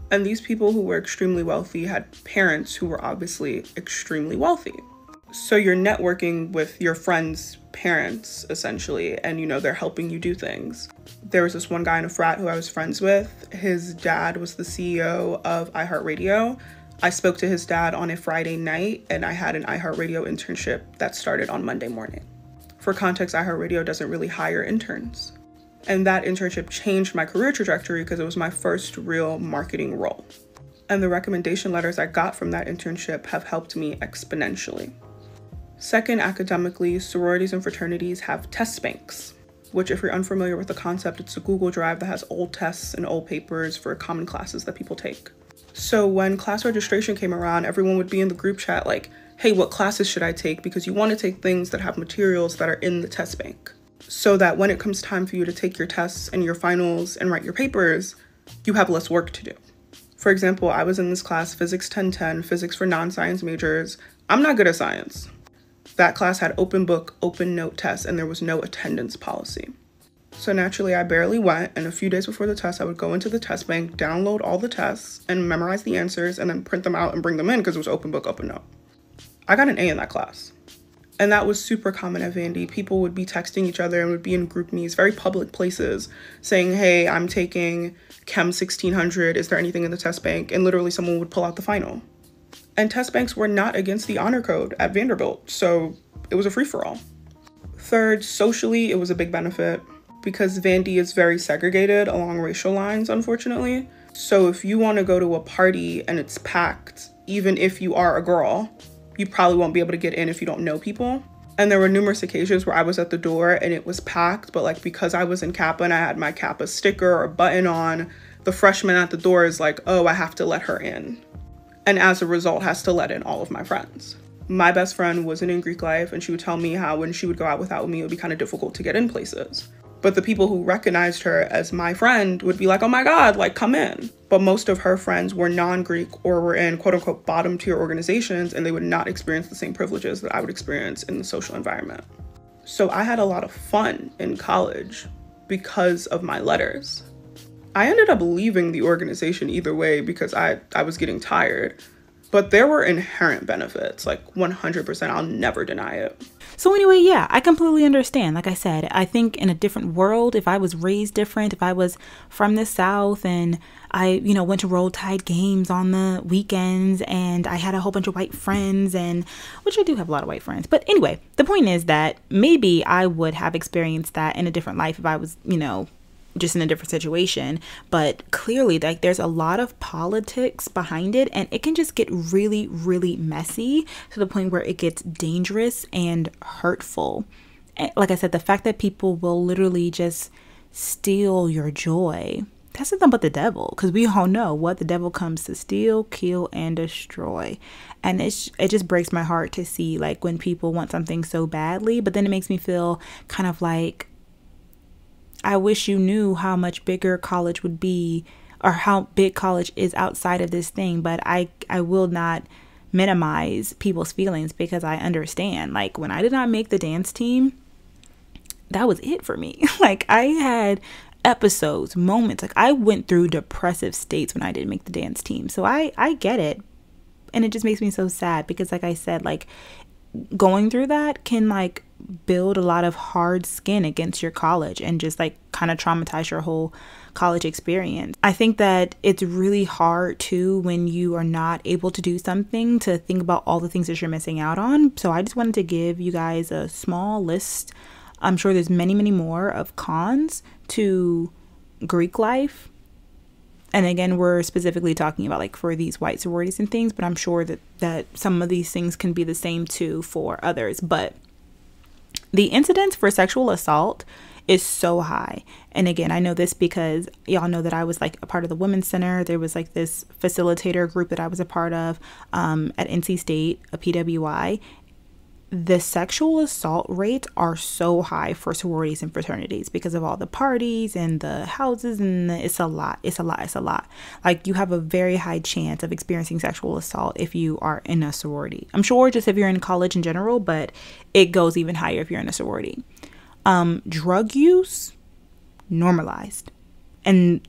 And these people who were extremely wealthy had parents who were obviously extremely wealthy. So you're networking with your friends' parents, essentially, and you know, they're helping you do things. There was this one guy in a frat who I was friends with. His dad was the CEO of iHeartRadio. I spoke to his dad on a Friday night, and I had an iHeartRadio internship that started on Monday morning. For context, iHeartRadio doesn't really hire interns. And that internship changed my career trajectory because it was my first real marketing role. And the recommendation letters I got from that internship have helped me exponentially. Second, academically, sororities and fraternities have test banks, which, if you're unfamiliar with the concept, it's a Google Drive that has old tests and old papers for common classes that people take. So when class registration came around, everyone would be in the group chat like, hey, what classes should I take? Because you want to take things that have materials that are in the test bank, so that when it comes time for you to take your tests and your finals and write your papers, you have less work to do. For example, I was in this class, Physics 1010, Physics for non-science majors. I'm not good at science. That class had open book, open note tests, and there was no attendance policy. So naturally, I barely went, and a few days before the test, I would go into the test bank, download all the tests, and memorize the answers, and then print them out and bring them in because it was open book, open note. I got an A in that class. And that was super common at Vandy. People would be texting each other and would be in group meets, very public places, saying, hey, I'm taking Chem 1600. Is there anything in the test bank? And literally someone would pull out the final. And test banks were not against the honor code at Vanderbilt, so it was a free-for-all. Third, socially, it was a big benefit because Vandy is very segregated along racial lines, unfortunately. So if you want to go to a party and it's packed, even if you are a girl, you probably won't be able to get in if you don't know people. And there were numerous occasions where I was at the door and it was packed, but like because I was in Kappa and I had my Kappa sticker or button on, the freshman at the door is like, oh, I have to let her in. And as a result, has to let in all of my friends. My best friend wasn't in Greek life, and she would tell me how when she would go out without me, it would be kind of difficult to get in places. But the people who recognized her as my friend would be like, oh my God, like, come in. But most of her friends were non-Greek or were in quote unquote bottom tier organizations, and they would not experience the same privileges that I would experience in the social environment. So I had a lot of fun in college because of my letters. I ended up leaving the organization either way because I was getting tired. But there were inherent benefits, like 100%. I'll never deny it. So anyway, yeah, I completely understand. Like I said, I think in a different world, if I was raised different, if I was from the South and I, went to Roll Tide games on the weekends and I had a whole bunch of white friends, and which I do have a lot of white friends. But anyway, the point is that maybe I would have experienced that in a different life if I was, just in a different situation. But clearly, like, there's a lot of politics behind it, and it can just get really, really messy to the point where it gets dangerous and hurtful. And like I said, the fact that people will literally just steal your joy, that's nothing but the devil, because we all know what the devil comes to steal, kill, and destroy. And it just breaks my heart to see, like, when people want something so badly, but then it makes me feel kind of like, I wish you knew how much bigger college would be, or how big college is outside of this thing. But I will not minimize people's feelings, because I understand, like, when I did not make the dance team, that was it for me. Like, I had episodes, moments, like I went through depressive states when I didn't make the dance team. So I get it. And it just makes me so sad, because like I said, like, going through that can like build a lot of hard skin against your college and just like kind of traumatize your whole college experience. I think that it's really hard too, when you are not able to do something, to think about all the things that you're missing out on. So I just wanted to give you guys a small list. I'm sure there's many, many more of cons to Greek life. And again, we're specifically talking about like for these white sororities and things, but I'm sure that some of these things can be the same too for others. But the incidence for sexual assault is so high. And again, I know this because y'all know that I was like a part of the Women's Center. There was like this facilitator group that I was a part of at NC State, a PWI. The sexual assault rates are so high for sororities and fraternities because of all the parties and the houses, and it's a lot. Like, you have a very high chance of experiencing sexual assault if you are in a sorority. I'm sure just if you're in college in general, but it goes even higher if you're in a sorority. Drug use, normalized. And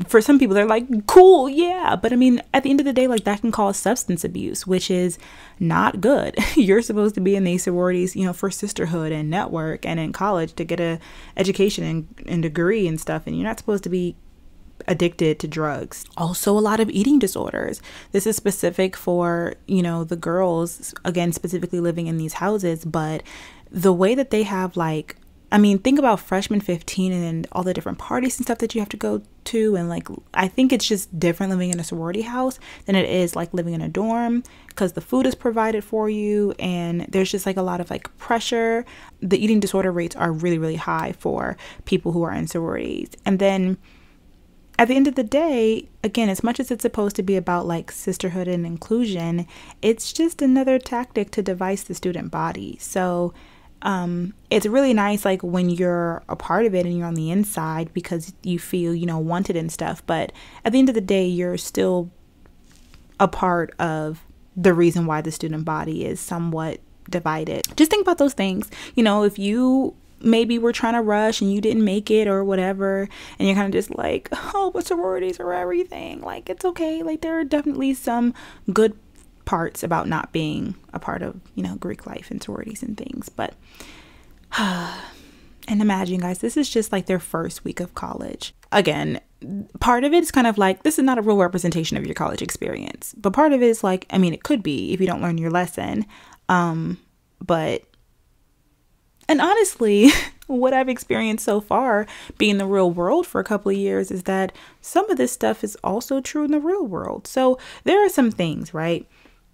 for some people, they're like, cool, yeah. But I mean, at the end of the day, like, that can cause substance abuse, which is not good. You're supposed to be in these sororities, you know, for sisterhood and network, and in college to get a education and degree and stuff. And you're not supposed to be addicted to drugs. Also, a lot of eating disorders. This is specific for, you know, the girls, again, specifically living in these houses. But the way that they have, like, I mean, think about freshman 15 and then all the different parties and stuff that you have to go to. And like, I think it's just different living in a sorority house than it is like living in a dorm, because the food is provided for you and there's just like a lot of like pressure. The eating disorder rates are really, really high for people who are in sororities. And then at the end of the day, again, as much as it's supposed to be about like sisterhood and inclusion, it's just another tactic to devise the student body. So it's really nice, like, when you're a part of it and you're on the inside because you feel, you know, wanted and stuff. But at the end of the day, you're still a part of the reason why the student body is somewhat divided. Just think about those things. You know, if you maybe were trying to rush and you didn't make it or whatever, and you're kind of just like, oh, but sororities are everything. Like, it's okay. Like, there are definitely some good parts about not being a part of, you know, Greek life and sororities and things. But and imagine, guys, this is just like their first week of college. Again, part of it is kind of like, this is not a real representation of your college experience, but part of it is like, I mean, it could be if you don't learn your lesson. But and honestly, what I've experienced so far being in the real world for a couple of years is that some of this stuff is also true in the real world. So there are some things, right,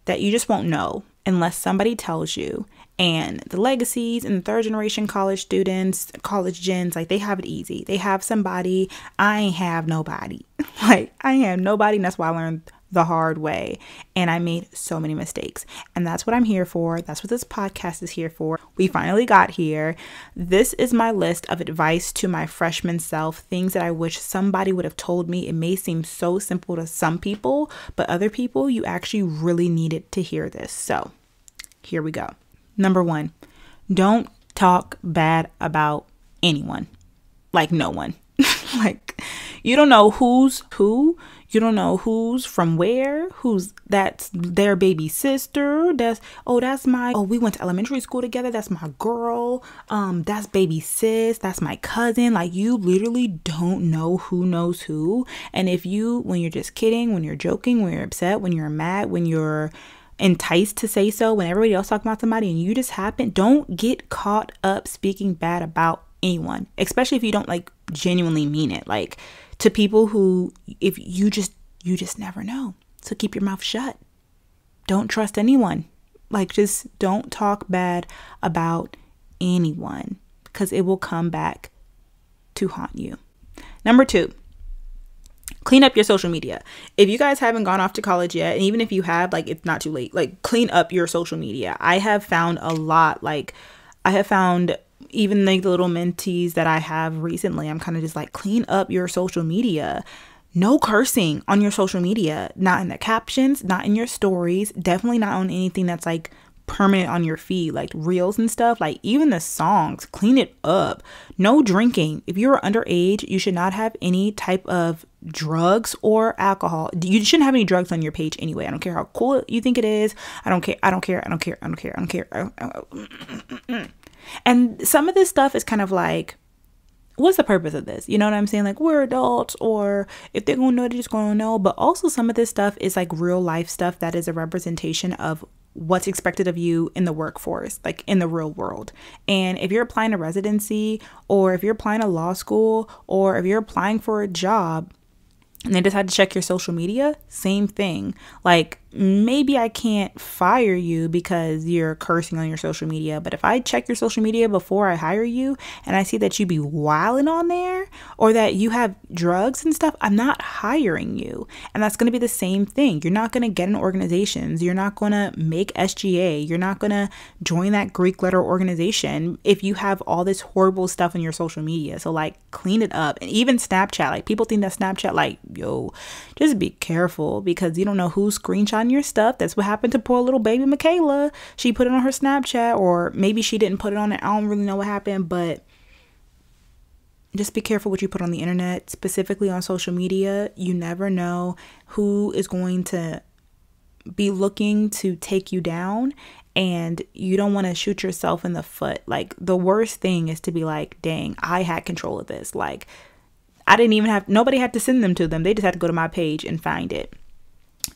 that you just won't know unless somebody tells you. And the legacies and the third generation college students, college gens, like, they have it easy. They have somebody. I ain't have nobody. Like, I ain't have nobody. And that's why I learned the hard way. And I made so many mistakes. And that's what I'm here for. That's what this podcast is here for. We finally got here. This is my list of advice to my freshman self. Things that I wish somebody would have told me. It may seem so simple to some people, but other people, you actually really needed to hear this. So here we go. Number 1, don't talk bad about anyone. Like, no one. Like, you don't know who's who. You don't know who's from where, that's their baby sister. We went to elementary school together. That's my girl. That's baby sis. That's my cousin. Like, you literally don't know who knows who. And when you're just kidding, when you're joking, when you're upset, when you're mad, when you're enticed to say so, when everybody else talking about somebody and you just don't get caught up speaking bad about anyone, especially if you don't like genuinely mean it. Like, to people who, if you just never know. So keep your mouth shut. Don't trust anyone. Like, just don't talk bad about anyone, because it will come back to haunt you. Number 2, clean up your social media. If you guys haven't gone off to college yet, and even if you have, like, it's not too late. Like, clean up your social media. I have found a lot. Like, I have found even like the little mentees that I have recently, I'm kind of just like, clean up your social media. no cursing on your social media, not in the captions, not in your stories, definitely not on anything that's like permanent on your feed, like reels and stuff. Like even the songs, clean it up. No drinking. If you're underage, you should not have any type of drugs or alcohol. You shouldn't have any drugs on your page anyway. I don't care how cool you think it is. I don't care. And some of this stuff is kind of like, what's the purpose of this? You know what I'm saying? Like, we're adults, or if they're gonna know, they're just gonna know. But also some of this stuff is like real life stuff that is a representation of what's expected of you in the workforce, like in the real world. And if you're applying to residency, or if you're applying to law school, or if you're applying for a job and they decide to check your social media, same thing. Like, maybe I can't fire you because you're cursing on your social media, but if I check your social media before I hire you and I see that you be wilding on there, or that you have drugs and stuff, I'm not hiring you. And that's going to be the same thing. You're not going to get in organizations. You're not going to make SGA. You're not going to join that Greek letter organization if you have all this horrible stuff on your social media. So like, clean it up. And even Snapchat, like people think that Snapchat, like, yo, just be careful, because you don't know who's screenshotting your stuff. That's what happened to poor little baby Michaela. She put it on her Snapchat, or maybe she didn't put it on it. I don't really know what happened, but just be careful what you put on the internet, specifically on social media. You never know who is going to be looking to take you down, and you don't want to shoot yourself in the foot. Like, the worst thing is to be like, dang, I had control of this. Like, I didn't even have, nobody had to send them to them. They just had to go to my page and find it.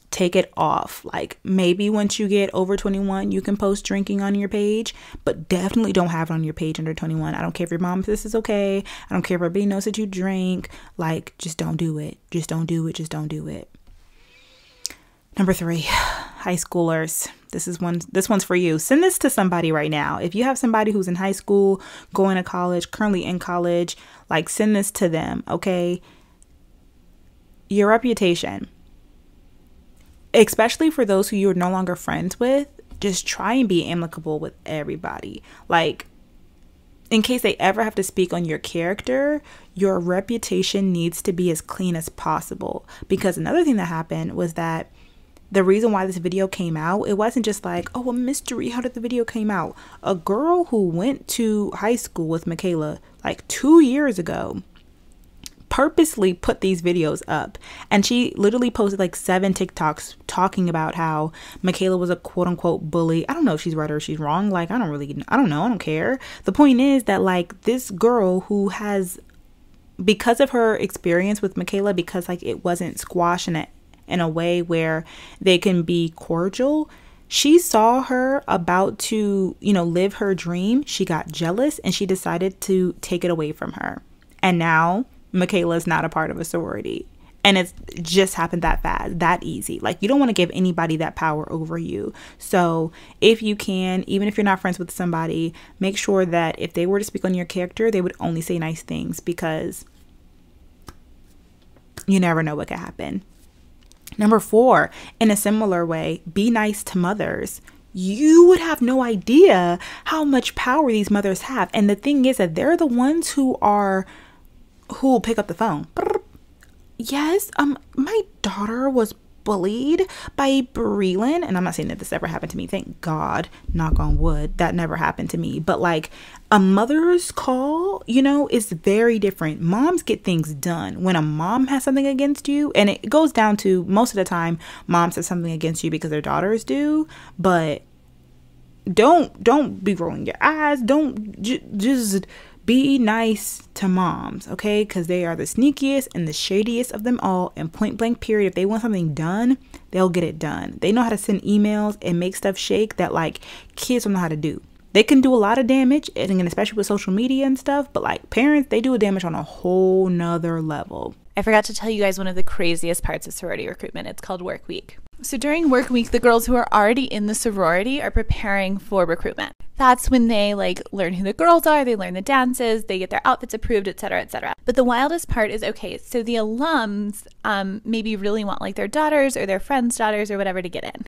Take it off. Like, maybe once you get over 21, you can post drinking on your page, but definitely don't have it on your page under 21. I don't care if your mom says this is okay. I don't care if everybody knows that you drink. Like, just don't do it. Just don't do it. Just don't do it. Number 3, high schoolers. This one's for you. Send this to somebody right now. If you have somebody who's in high school, going to college, currently in college, like, send this to them, okay? Your reputation, especially for those who you're no longer friends with, just try and be amicable with everybody. Like, in case they ever have to speak on your character, your reputation needs to be as clean as possible. Because another thing that happened was that the reason why this video came out, it wasn't just like, oh, a mystery, how did the video came out? A girl who went to high school with Michaela like 2 years ago purposely put these videos up, and she literally posted like 7 TikToks talking about how Michaela was a quote unquote bully. I don't know if she's right or she's wrong. Like, I don't know. I don't care. The point is that, like, this girl who has, because of her experience with Michaela, because like it wasn't squashed in a way where they can be cordial, she saw her about to, live her dream. She got jealous and she decided to take it away from her. And now Michaela is not a part of a sorority. And it's just happened that fast, that easy. Like, you don't want to give anybody that power over you. So if you can, even if you're not friends with somebody, make sure that if they were to speak on your character, they would only say nice things, because you never know what could happen. Number 4, in a similar way, be nice to mothers. You would have no idea how much power these mothers have. And the thing is that they're the ones who will pick up the phone. Yes, my daughter was bullied by Brelynn, and I'm not saying that this ever happened to me. Thank God, knock on wood, that never happened to me. But like, a mother's call, is very different. Moms get things done. When a mom has something against you, and it goes down to, most of the time, moms have something against you because their daughters do, but don't be rolling your eyes. Don't just be nice to moms, okay? Because they are the sneakiest and the shadiest of them all. And point blank period, if they want something done, they'll get it done. They know how to send emails and make stuff shake that like kids don't know how to do. They can do a lot of damage, and especially with social media and stuff, but like parents, they do a damage on a whole nother level. I forgot to tell you guys one of the craziest parts of sorority recruitment. It's called work week. So during work week, the girls who are already in the sorority are preparing for recruitment. That's when they like learn who the girls are, they learn the dances, they get their outfits approved, etc., etc. But the wildest part is, okay, so the alums maybe really want like their daughters or their friends' daughters or whatever to get in.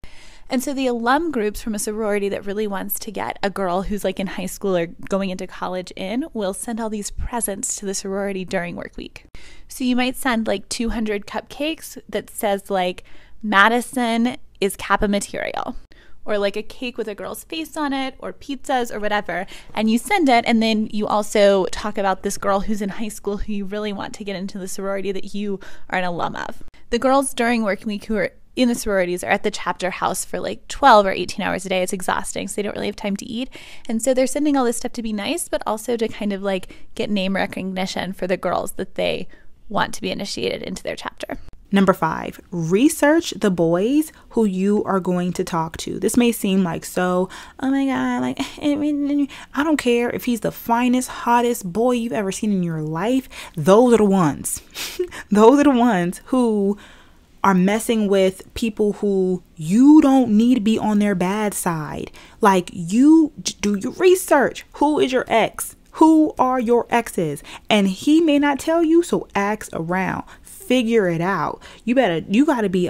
And so the alum groups from a sorority that really wants to get a girl who's like in high school or going into college in will send all these presents to the sorority during work week. So you might send like 200 cupcakes that says like Madison is Kappa material, or like a cake with a girl's face on it, or pizzas or whatever, and you send it, and then you also talk about this girl who's in high school who you really want to get into the sorority that you are an alum of. The girls during work week who are in the sororities are at the chapter house for like 12 or 18 hours a day. It's exhausting, so they don't really have time to eat. And so they're sending all this stuff to be nice, but also to kind of like get name recognition for the girls that they want to be initiated into their chapter. Number 5, research the boys who you are going to talk to. This may seem like oh my God, like, I don't care if he's the finest, hottest boy you've ever seen in your life. Those are the ones. Those are the ones who are messing with people who you don't need to be on their bad side. Like, you do your research. Who is your ex? Who are your exes? And he may not tell you, so ask around. Figure it out. You gotta be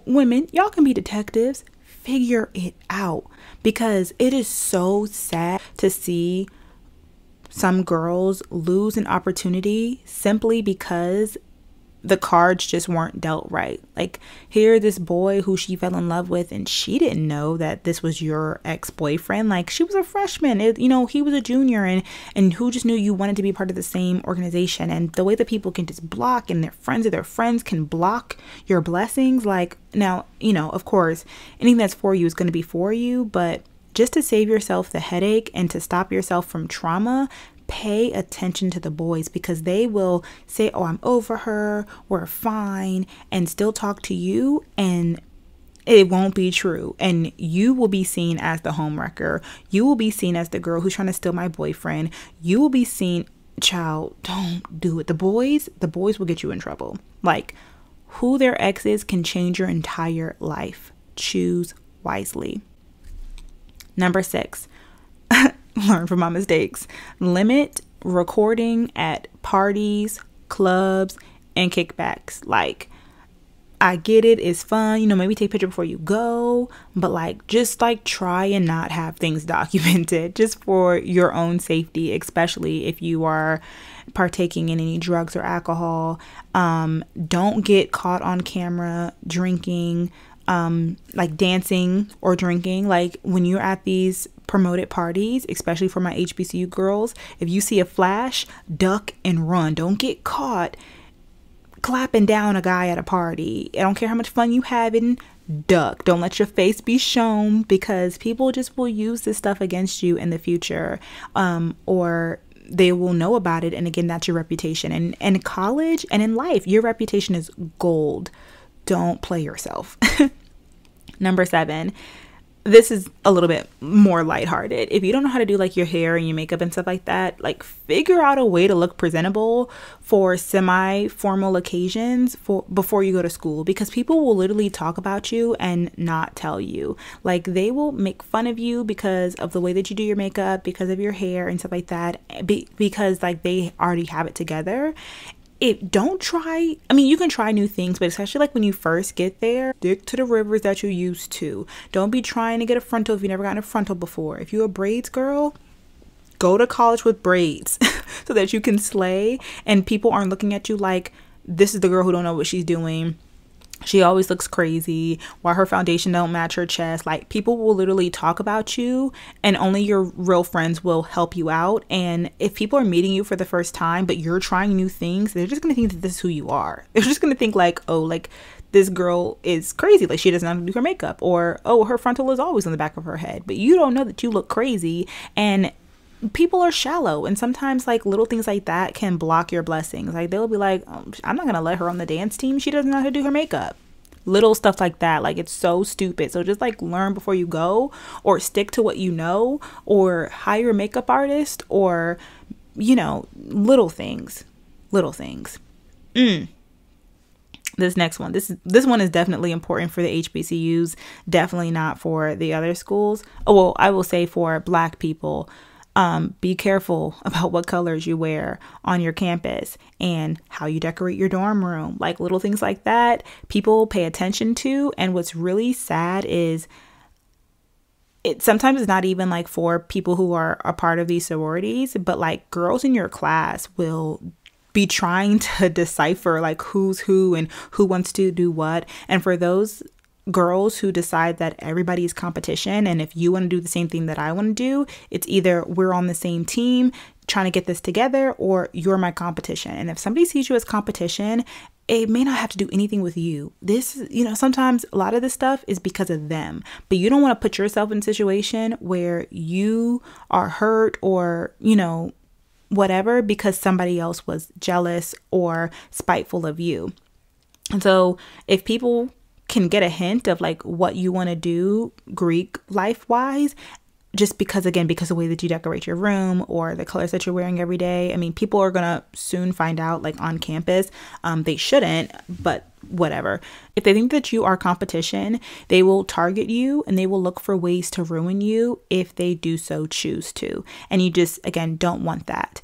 women, y'all can be detectives. Figure it out, because it is so sad to see some girls lose an opportunity simply because the cards just weren't dealt right. Like, here, this boy who she fell in love with, and she didn't know that this was your ex-boyfriend. Like, she was a freshman, he was a junior, and who just knew you wanted to be part of the same organization. And the way that people can just block, and their friends of their friends can block your blessings. Like, now, of course, anything that's for you is going to be for you, but just to save yourself the headache and to stop yourself from trauma, pay attention to the boys, because they will say, oh, I'm over her, we're fine, and still talk to you, and it won't be true. And you will be seen as the homewrecker. You will be seen as the girl who's trying to steal my boyfriend. You will be seen, child, don't do it. The boys will get you in trouble. Like, who their ex is can change your entire life. Choose wisely. Number 6. Learn from my mistakes. Limit recording at parties, clubs, and kickbacks. Like, I get it, it's fun, maybe take a picture before you go, but just try and not have things documented, just for your own safety, especially if you are partaking in any drugs or alcohol. Don't get caught on camera drinking, dancing or drinking. Like, when you're at these promoted parties, especially for my HBCU girls, if you see a flash, duck and run. Don't get caught clapping down a guy at a party. I don't care how much fun you having, duck. Don't let your face be shown, because people just will use this stuff against you in the future, or they will know about it. And again, that's your reputation. And in college and in life, your reputation is gold. Don't play yourself. Number 7. This is a little bit more lighthearted. If you don't know how to do your hair and your makeup and stuff like that, figure out a way to look presentable for semi-formal occasions before you go to school, because people will literally talk about you and not tell you. They will make fun of you because of the way that you do your makeup, because of your hair and stuff like that, because they already have it together. You can try new things, but especially when you first get there, stick to the rivers that you're used to. Don't be trying to get a frontal if you've never gotten a frontal before. If you're a braids girl, go to college with braids so that you can slay, and people aren't looking at you like, this is the girl who don't know what she's doing. She always looks crazy. Why her foundation don't match her chest. People will literally talk about you, and only your real friends will help you out. And if people are meeting you for the first time, but you're trying new things, they're just going to think that this is who you are. They're just going to think this girl is crazy. She doesn't know how to do her makeup, or, oh, her frontal is always on the back of her head. But you don't know that you look crazy, and people are shallow, and sometimes little things like that can block your blessings. They'll be like, oh, I'm not gonna let her on the dance team, she doesn't know how to do her makeup. Little stuff like that, it's so stupid. So just learn before you go, or stick to what you know, or hire a makeup artist, or little things. this next one, this one is definitely important for the HBCUs, definitely not for the other schools. Oh, well, I will say for Black people, be careful about what colors you wear on your campus and how you decorate your dorm room. Like little things like that, people pay attention to. And what's really sad is it sometimes it's not even like for people who are a part of these sororities, but like girls in your class will be trying to decipher like who's who and who wants to do what. And for those girls who decide that everybody is competition, and if you want to do the same thing that I want to do, it's either we're on the same team trying to get this together, or you're my competition. And if somebody sees you as competition, it may not have to do anything with you. This, sometimes a lot of this stuff is because of them, but you don't want to put yourself in a situation where you are hurt or, whatever, because somebody else was jealous or spiteful of you. And so if people can get a hint of like what you want to do Greek life wise, just because of the way that you decorate your room or the colors that you're wearing every day. I mean, people are going to soon find out like on campus. They shouldn't, but whatever. If they think that you are competition, they will target you and they will look for ways to ruin you if they do so choose to. And you just, again, don't want that.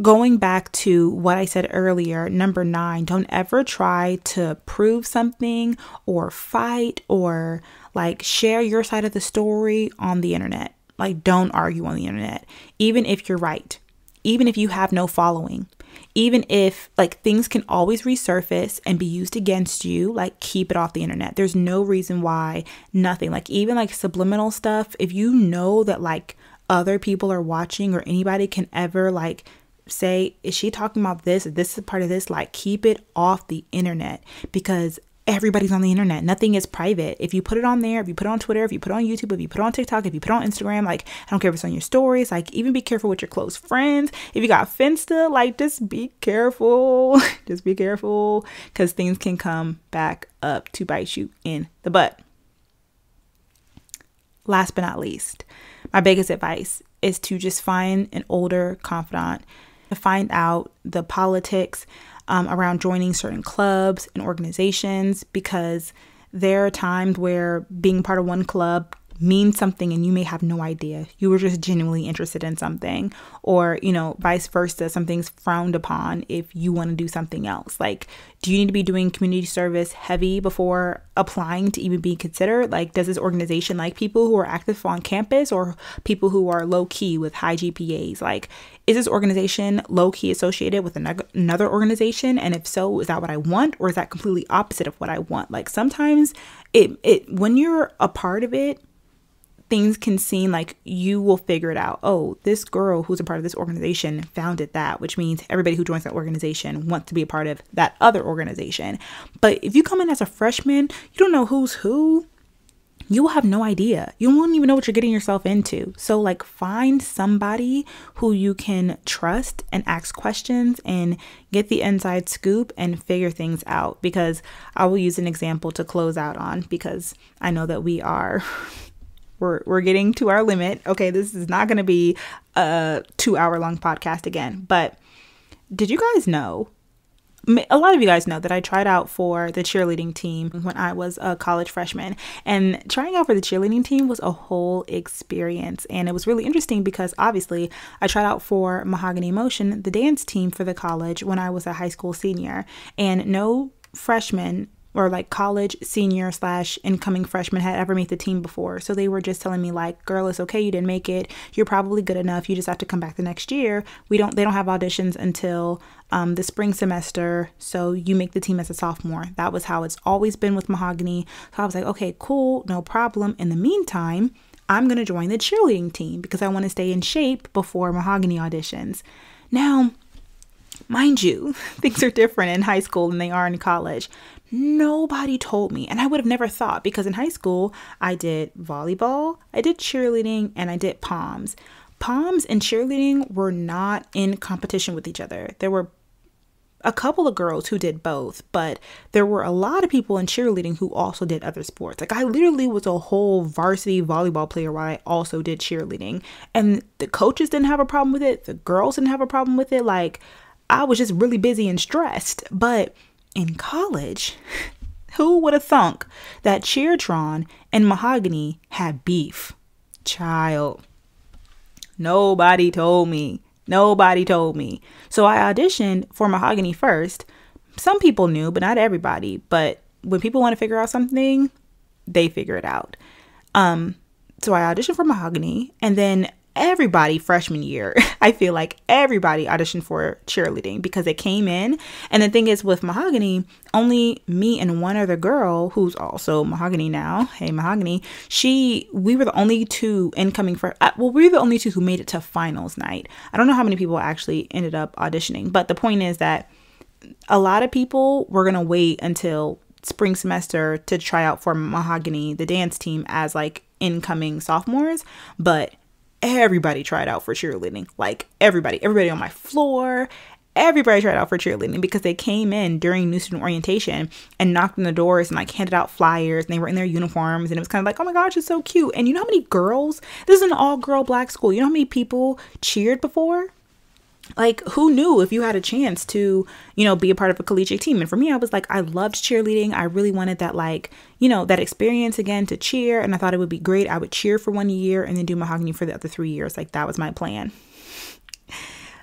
Going back to what I said earlier, number 9, don't ever try to prove something or fight or like share your side of the story on the internet. Like, don't argue on the internet, even if you're right, even if you have no following, even if like things can always resurface and be used against you, like keep it off the internet. There's no reason why nothing, like even like subliminal stuff. If you know that like other people are watching or anybody can ever like say, is she talking about this? This is part of this. Like, keep it off the internet, because everybody's on the internet. Nothing is private. If you put it on there, if you put it on Twitter, if you put it on YouTube, if you put it on TikTok, if you put it on Instagram, like, I don't care if it's on your stories, like, even be careful with your close friends. If you got Finsta, like, just be careful. Just be careful, because things can come back up to bite you in the butt. Last but not least, my biggest advice is to just find an older confidant to find out the politics around joining certain clubs and organizations, because there are times where being part of one club means something and you may have no idea. You were just genuinely interested in something, or, vice versa. Something's frowned upon if you want to do something else. Like, do you need to be doing community service heavy before applying to even be considered? Like, does this organization like people who are active on campus or people who are low key with high GPAs? Like, is this organization low key associated with another organization? And if so, is that what I want, or is that completely opposite of what I want? Like, sometimes when you're a part of it, things can seem like you will figure it out. Oh, this girl who's a part of this organization founded that, which means everybody who joins that organization wants to be a part of that other organization. But if you come in as a freshman, you don't know who's who. You will have no idea. You won't even know what you're getting yourself into. So like, find somebody who you can trust and ask questions and get the inside scoop and figure things out. Because I will use an example to close out on, because I know that we're getting to our limit. Okay, this is not going to be a 2-hour long podcast again. But did you guys know, a lot of you guys know that I tried out for the cheerleading team when I was a college freshman, and trying out for the cheerleading team was a whole experience. And it was really interesting because obviously I tried out for Mahogany Motion, the dance team for the college, when I was a high school senior, and no freshman or like college senior / incoming freshman had ever made the team before. So they were just telling me like, girl, it's okay, you didn't make it. You're probably good enough. You just have to come back the next year. They don't have auditions until the spring semester. So you make the team as a sophomore. That was how it's always been with Mahogany. So I was like, okay, cool, no problem. In the meantime, I'm going to join the cheerleading team because I want to stay in shape before Mahogany auditions. Now, mind you, things are different in high school than they are in college. Nobody told me, and I would have never thought, because in high school, I did volleyball, I did cheerleading, and I did POMs. POMs and cheerleading were not in competition with each other. There were a couple of girls who did both, but there were a lot of people in cheerleading who also did other sports. Like, I literally was a whole varsity volleyball player while I also did cheerleading, and the coaches didn't have a problem with it. The girls didn't have a problem with it. Like, I was just really busy and stressed, but in college, who would have thunk that Cheertron and Mahogany had beef? Child. Nobody told me. Nobody told me. So I auditioned for Mahogany first. Some people knew, but not everybody. But when people want to figure out something, they figure it out. So I auditioned for Mahogany, and then everybody freshman year, I feel like everybody auditioned for cheerleading because it came in. And the thing is, with Mahogany, only me and one other girl who's also Mahogany now, hey Mahogany, we were the only two incoming for, well, we were the only two who made it to finals night. I don't know how many people actually ended up auditioning, but the point is that a lot of people were gonna wait until spring semester to try out for Mahogany, the dance team, as like incoming sophomores, but everybody tried out for cheerleading. Like everybody on my floor, everybody tried out for cheerleading because they came in during new student orientation and knocked on the doors and like handed out flyers, and they were in their uniforms, and it was kind of like, oh my gosh, it's so cute. And you know how many girls, this is an all girl black school, you know how many people cheered before? Like, who knew if you had a chance to, you know, be a part of a collegiate team? And for me, I was like, I loved cheerleading. I really wanted that, like, you know, that experience again to cheer. And I thought it would be great. I would cheer for 1 year and then do Mahogany for the other 3 years. Like, that was my plan.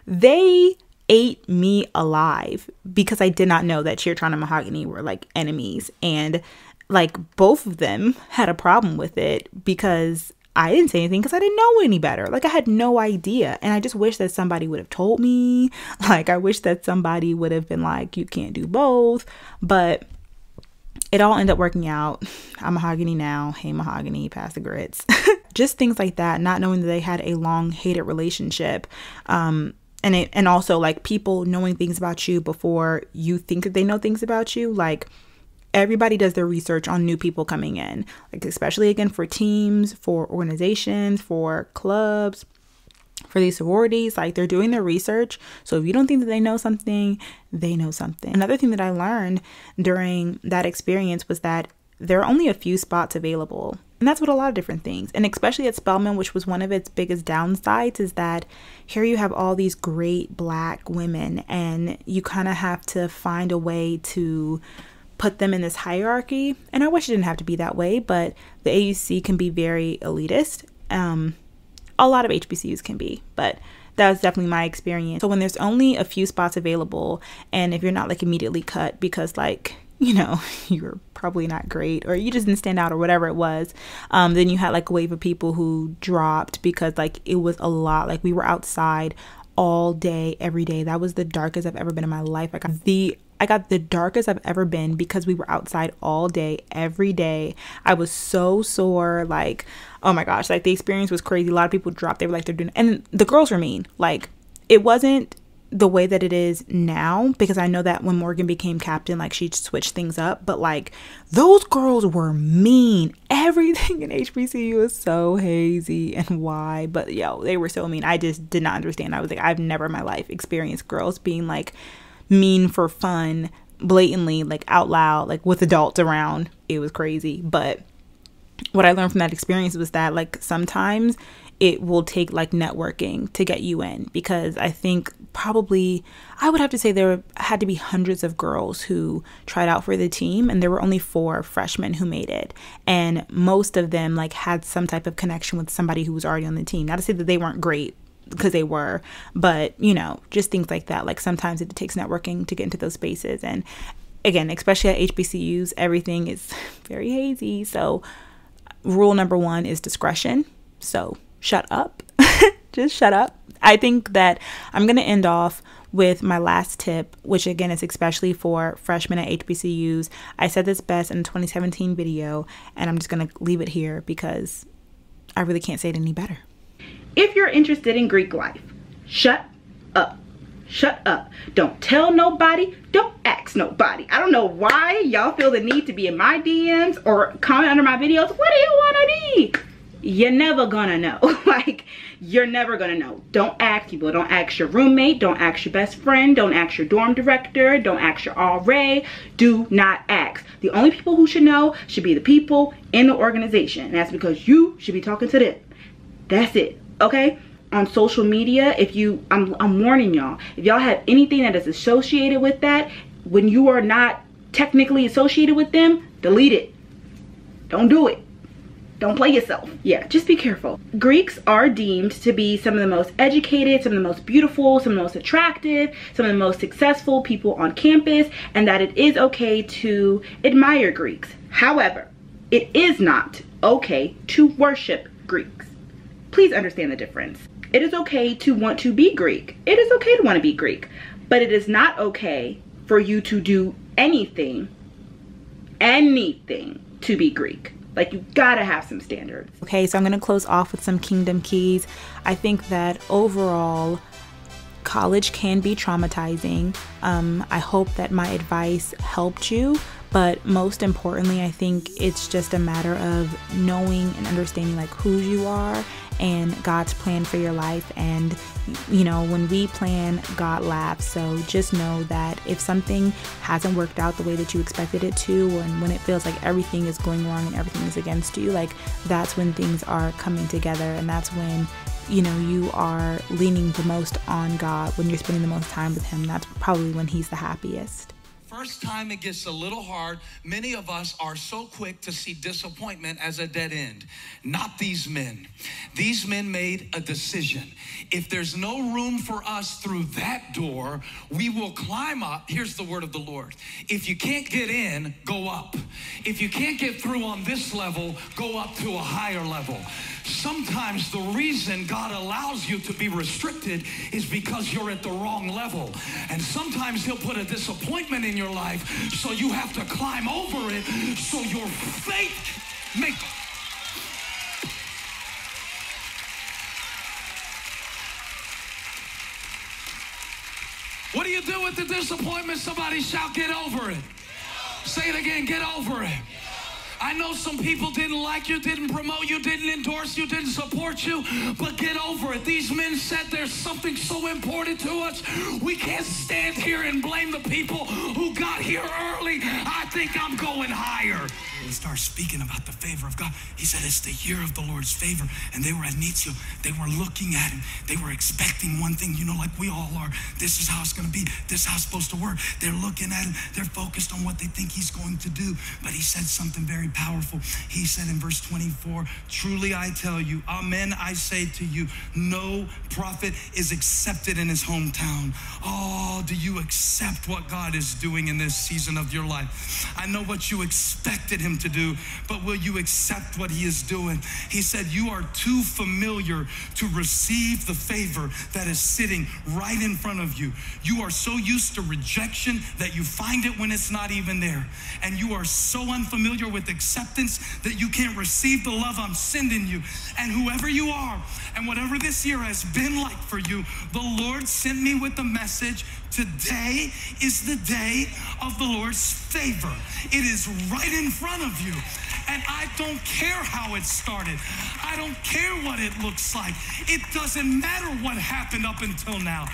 They ate me alive because I did not know that Cheertron and Mahogany were like enemies. And like both of them had a problem with it because I didn't say anything because I didn't know any better. Like, I had no idea. And I just wish that somebody would have told me. Like, I wish that somebody would have been like, you can't do both. But it all ended up working out. I'm Mahogany now. Hey, Mahogany, pass the grits. Just things like that. Not knowing that they had a long-hated relationship. And also, like, people knowing things about you before you think that they know things about you. Like, everybody does their research on new people coming in, like especially again for teams, for organizations, for clubs, for these sororities. Like, they're doing their research. So if you don't think that they know something, they know something. Another thing that I learned during that experience was that there are only a few spots available. And that's with a lot of different things. And especially at Spelman, which was one of its biggest downsides, is that here you have all these great black women and you kind of have to find a way to put them in this hierarchy. And I wish it didn't have to be that way, but the AUC can be very elitist. A lot of HBCUs can be, but that was definitely my experience. So when there's only a few spots available, and if you're not like immediately cut because like, you know, you're probably not great or you just didn't stand out or whatever it was, then you had like a wave of people who dropped because like it was a lot. Like, we were outside all day, every day. That was the darkest I've ever been in my life. I got the darkest I've ever been because we were outside all day, every day. I was so sore. Like, oh my gosh, like the experience was crazy. A lot of people dropped. They were like, they're doing, and the girls were mean. Like, it wasn't the way that it is now, because I know that when Morgan became captain, like she switched things up, but like those girls were mean. Everything in HBCU is so hazy and why, but yo, they were so mean. I just did not understand. I was like, I've never in my life experienced girls being like mean for fun, blatantly, like out loud, like with adults around. It was crazy. But what I learned from that experience was that like sometimes it will take like networking to get you in, because I think probably I would have to say there had to be hundreds of girls who tried out for the team, and there were only 4 freshmen who made it, and most of them like had some type of connection with somebody who was already on the team. Not to say that they weren't great, because they were, but you know, just things like that. Like, sometimes it takes networking to get into those spaces. And again, especially at HBCUs, everything is very hazy. So rule number 1 is discretion. So shut up. Just shut up. I think that I'm going to end off with my last tip, which again is especially for freshmen at HBCUs. I said this best in the 2017 video, and I'm just going to leave it here because I really can't say it any better. If you're interested in Greek life, shut up. Shut up. Don't tell nobody. Don't ask nobody. I don't know why y'all feel the need to be in my DMs or comment under my videos. What do you want to be? You're never gonna know. Like, you're never gonna know. Don't ask people. Don't ask your roommate. Don't ask your best friend. Don't ask your dorm director. Don't ask your RA. Do not ask. The only people who should know should be the people in the organization. And that's because you should be talking to them. That's it. Okay? On social media, if you, I'm warning y'all, if y'all have anything that is associated with that, when you are not technically associated with them, delete it. Don't do it. Don't play yourself. Yeah, just be careful. Greeks are deemed to be some of the most educated, some of the most beautiful, some of the most attractive, some of the most successful people on campus, and that it is okay to admire Greeks. However, it is not okay to worship Greeks. Please understand the difference. It is okay to want to be Greek. It is okay to want to be Greek, but it is not okay for you to do anything to be Greek. Like, you gotta have some standards. Okay, so I'm gonna close off with some kingdom keys. I think that overall, college can be traumatizing. I hope that my advice helped you, but most importantly, I think it's just a matter of knowing and understanding like who you are and God's plan for your life. And you know, when we plan, God laughs. So just know that if something hasn't worked out the way that you expected it to, and when it feels like everything is going wrong and everything is against you, like that's when things are coming together, and that's when, you know, you are leaning the most on God. When you're spending the most time with him, that's probably when he's the happiest. First time it gets a little hard, many of us are so quick to see disappointment as a dead end. Not these men. These men made a decision. If there's no room for us through that door, we will climb up. Here's the word of the Lord. If you can't get in, go up. If you can't get through on this level, go up to a higher level. Sometimes the reason God allows you to be restricted is because you're at the wrong level. And sometimes he'll put a disappointment in your life so you have to climb over it so your faith may... What do you do with the disappointment? Somebody shout, get over it. Say it again, get over it. I know some people didn't like you, didn't promote you, didn't endorse you, didn't support you, but get over it. These men said there's something so important to us. We can't stand here and blame the people who got here early. I think I'm going higher. He started speaking about the favor of God. He said it's the year of the Lord's favor. And they were at Nietzsche. They were looking at him. They were expecting one thing, you know, like we all are. This is how it's going to be. This is how it's supposed to work. They're looking at him. They're focused on what they think he's going to do. But he said something very powerful. He said in verse 24, truly I tell you, amen, I say to you, no prophet is accepted in his hometown. Oh, do you accept what God is doing in this season of your life? I know what you expected him to do, but will you accept what he is doing? He said, you are too familiar to receive the favor that is sitting right in front of you. You are so used to rejection that you find it when it's not even there. And you are so unfamiliar with acceptance that you can't receive the love I'm sending you. And whoever you are, and whatever this year has been like for you, the Lord sent me with the message, today is the day of the Lord's favor. It is right in front of you. And I don't care how it started. I don't care what it looks like. It doesn't matter what happened up until now.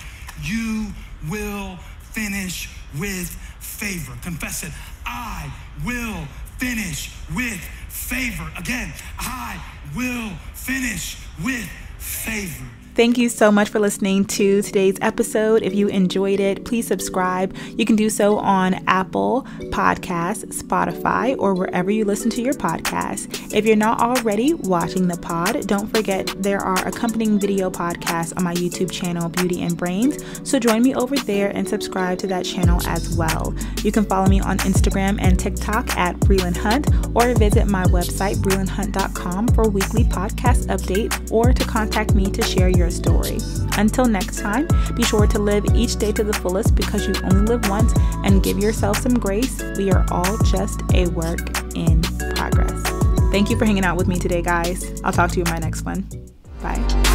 You will finish with favor. Confess it. I will finish with favor. Again, I will finish with favor. Thank you so much for listening to today's episode. If you enjoyed it, please subscribe. You can do so on Apple Podcasts, Spotify, or wherever you listen to your podcasts. If you're not already watching the pod, don't forget there are accompanying video podcasts on my YouTube channel, Beauty and Brains. So join me over there and subscribe to that channel as well. You can follow me on Instagram and TikTok at Brelynn Hunt, or visit my website, BrelynHunt.com, for weekly podcast updates, or to contact me to share your story. Until next time, be sure to live each day to the fullest because you only live once, and give yourself some grace. We are all just a work in progress. Thank you for hanging out with me today, guys. I'll talk to you in my next one. Bye.